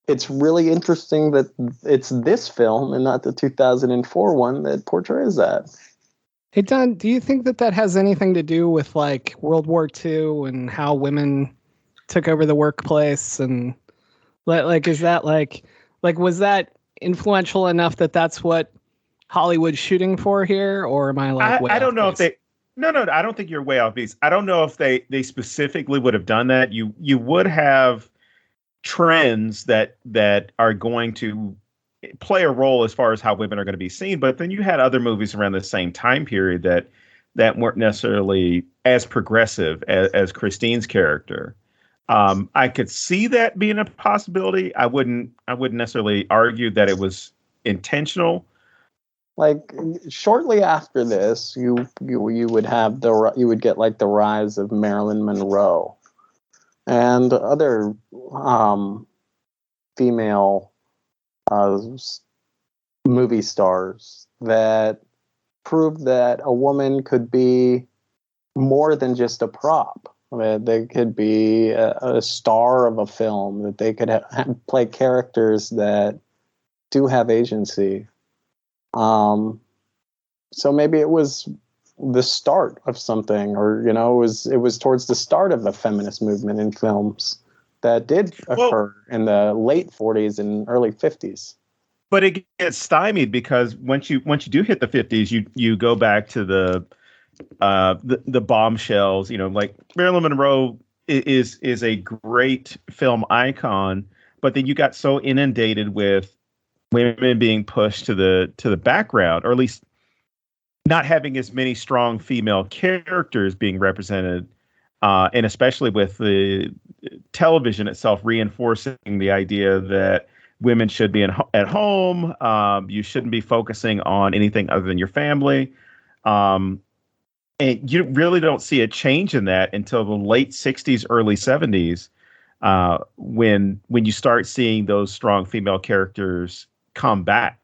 it's really interesting that it's this film and not the 2004 one that portrays that. Hey, Don, do you think that has anything to do with like World War II and how women took over the workplace? And like, is that like was that influential enough that that's what Hollywood's shooting for here? Or am I like, I don't know if they, no, I don't think you're way off base. I don't know if they specifically would have done that. You would have trends that are going to play a role as far as how women are going to be seen, but then you had other movies around the same time period that weren't necessarily as progressive as Christine's character. I could see that being a possibility. I wouldn't necessarily argue that it was intentional. Like shortly after this, you would have you would get like the rise of Marilyn Monroe and other female movie stars that proved that a woman could be more than just a prop. That they could be a star of a film, that they could play characters that do have agency. So maybe it was the start of something, or it was towards the start of a feminist movement in films that did occur in the late 40s and early 50s. But it gets stymied because once you do hit the 50s, you go back to the bombshells. Like Marilyn Monroe is a great film icon, but then you got so inundated with women being pushed to the background, or at least not having as many strong female characters being represented, and especially with the television itself reinforcing the idea that women should be at home. You shouldn't be focusing on anything other than your family. And you really don't see a change in that until the late 60s, early 70s, when you start seeing those strong female characters come back.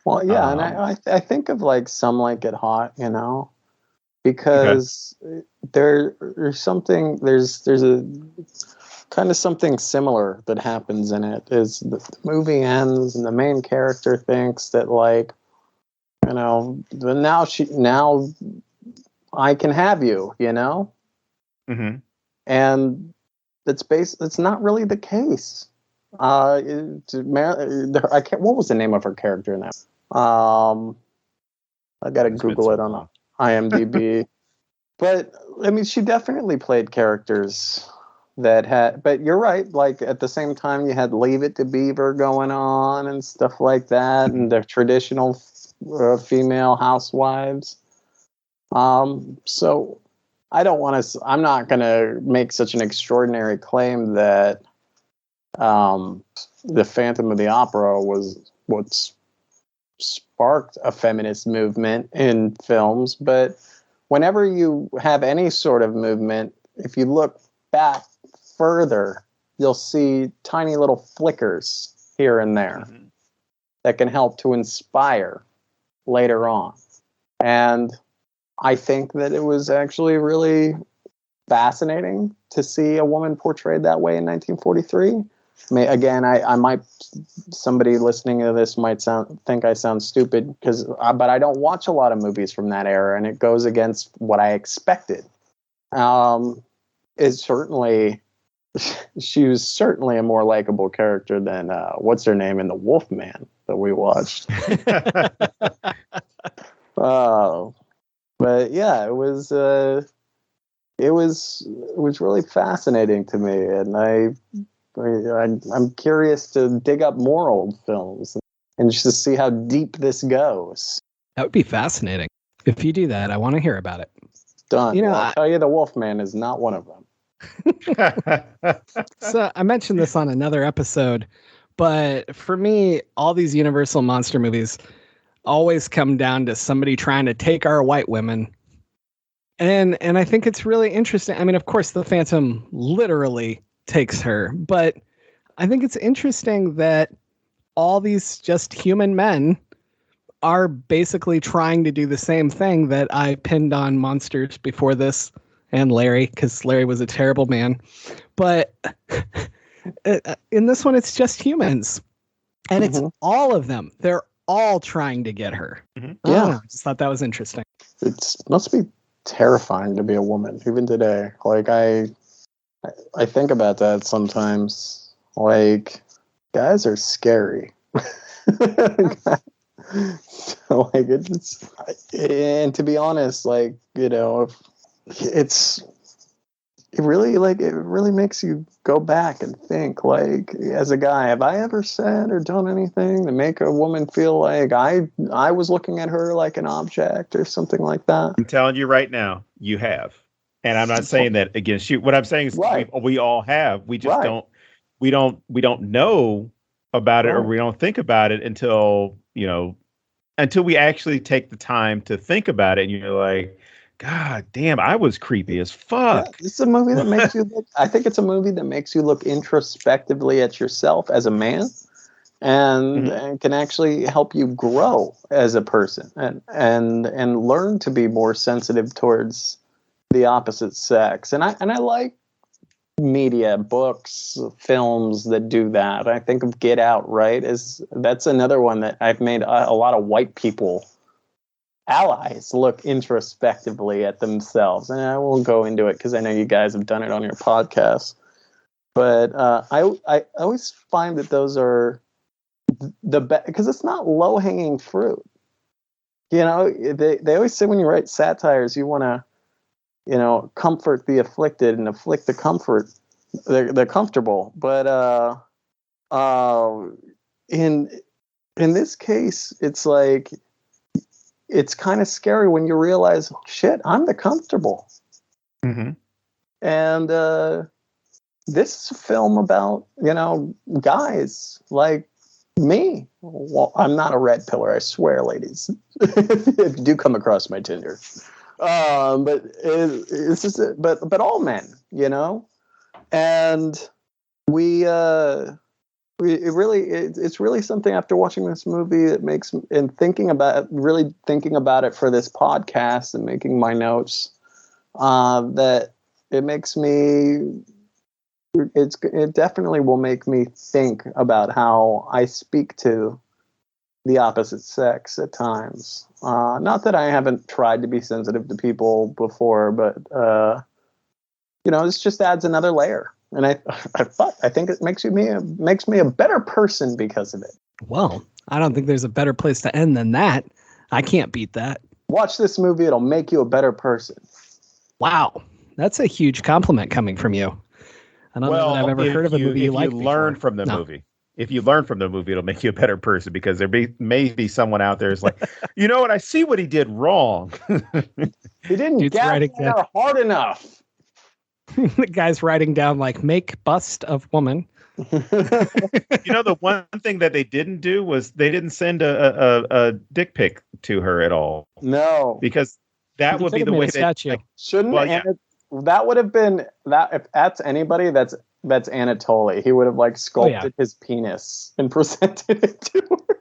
Well, yeah, and I think of like Some Like It Hot, because there's a kind of something similar that happens in it. Is the movie ends and the main character thinks that now I can have you, Mm-hmm. and it's not really the case. What was the name of her character in that? I got to Google it on IMDb. But I mean, she definitely played characters that had. But you're right. Like at the same time, you had Leave It to Beaver going on and stuff like that, and the traditional female housewives. So I don't want to. I'm not going to make such an extraordinary claim that the Phantom of the Opera was what's sparked a feminist movement in films, but whenever you have any sort of movement, if you look back further, you'll see tiny little flickers here and there. that can help to inspire later on. And I think that it was actually really fascinating to see a woman portrayed that way in 1943. I mean, again, I might, somebody listening to this might think I sound stupid but I don't watch a lot of movies from that era, and it goes against what I expected. She was certainly a more likable character than what's her name in The Wolfman that we watched. But yeah, it was really fascinating to me, and I'm curious to dig up more old films and just to see how deep this goes. That would be fascinating. If you do that, I want to hear about it. Done. I'll tell you, The Wolfman is not one of them. So I mentioned this on another episode, but for me, all these Universal monster movies always come down to somebody trying to take our white women. And I think it's really interesting. I mean, of course, the Phantom literally takes her, but I think it's interesting that all these just human men are basically trying to do the same thing that I pinned on monsters before this, and Larry, because Larry was a terrible man. But in this one, it's just humans, and it's all of them. They're all trying to get her. Yeah, I just thought that was interesting. It must be terrifying to be a woman even today. Like I think about that sometimes. Like, guys are scary. So, like, and to be honest, like, you know, it really makes you go back and think, like, as a guy, have I ever said or done anything to make a woman feel like I was looking at her like an object or something like that? I'm telling you right now, you have. And I'm not saying that against you. What I'm saying is we all have. We just don't know about it, or we don't think about it until we actually take the time to think about it. And you're like, God damn, I was creepy as fuck. Yeah, it's a movie that makes you look, I think it's a movie that makes you look introspectively at yourself as a man, and can actually help you grow as a person and learn to be more sensitive towards the opposite sex. And I like media, books, films that do that. I think of Get Out, right? That's another one that I've made a lot of white people allies look introspectively at themselves. And I won't go into it because I know you guys have done it on your podcast. But I always find that those are the best, because it's not low-hanging fruit. You know, they always say when you write satires, you want to, you know, comfort the afflicted and afflict the comfortable. But in this case, it's like, it's kind of scary when you realize, shit, I'm the comfortable. And this is a film about, you know, guys like me. Well, I'm not a red pillar, I swear, ladies. If you do come across my Tinder. But it's just, but all men, you know, and it's really something after watching this movie that makes, and thinking about it for this podcast and making my notes, that it makes me, it definitely will make me think about how I speak to the opposite sex at times. Not that I haven't tried to be sensitive to people before, but you know, this just adds another layer. And I think it makes me a better person because of it. Well, I don't think there's a better place to end than that. I can't beat that. Watch this movie; it'll make you a better person. Wow, that's a huge compliment coming from you. I don't know that I've ever heard of a movie you like. If you learn from the movie, it'll make you a better person, because may be someone out there who's like, you know what? I see what he did wrong. He didn't get her hard enough. The guy's writing down, like, make bust of woman. You know, the one thing that they didn't do was they didn't send a dick pic to her at all. No, because that would be the way that, like, shouldn't. Well, yeah. That would have been that. If that's anybody, that's Anatoly. He would have, like, sculpted his penis and presented it to her.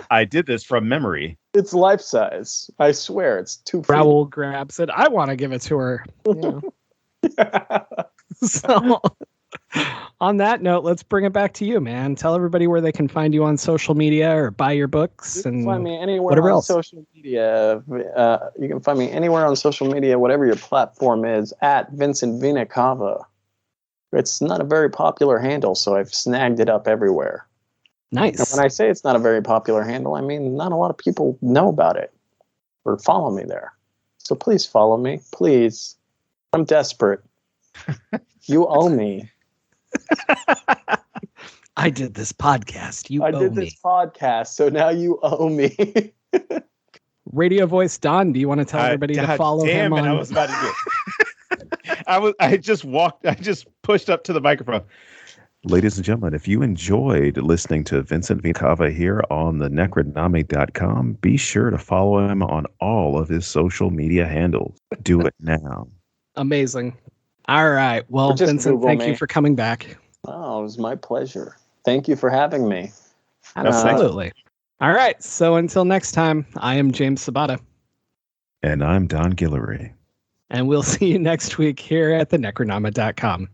I did this from memory. It's life size. I swear, it's 2 feet. Raoul grabs it. I want to give it to her. So, on that note, let's bring it back to you, man. Tell everybody where they can find you on social media or buy your books. You can and find me anywhere whatever on else. social media. You can find me anywhere on social media, whatever your platform is, at Vincent V Cava. It's not a very popular handle, so I've snagged it up everywhere. Nice. And when I say it's not a very popular handle, I mean not a lot of people know about it or follow me there. So please follow me. Please. I'm desperate. You owe me. I did this podcast. You I owe did me. this podcast, so now you owe me. Radio voice Don, do you want to tell everybody to follow him on? I was about to do it. I just pushed up to the microphone. Ladies and gentlemen, if you enjoyed listening to Vincent V. Cava here on the Necronomicon.com, be sure to follow him on all of his social media handles. Do it now. Amazing. All right. Well, Vincent, thank you for coming back. Oh, it was my pleasure. Thank you for having me. Absolutely. All right. So until next time, I am James Sabata. And I'm Don Guillory. And we'll see you next week here at the Necronomicon.com.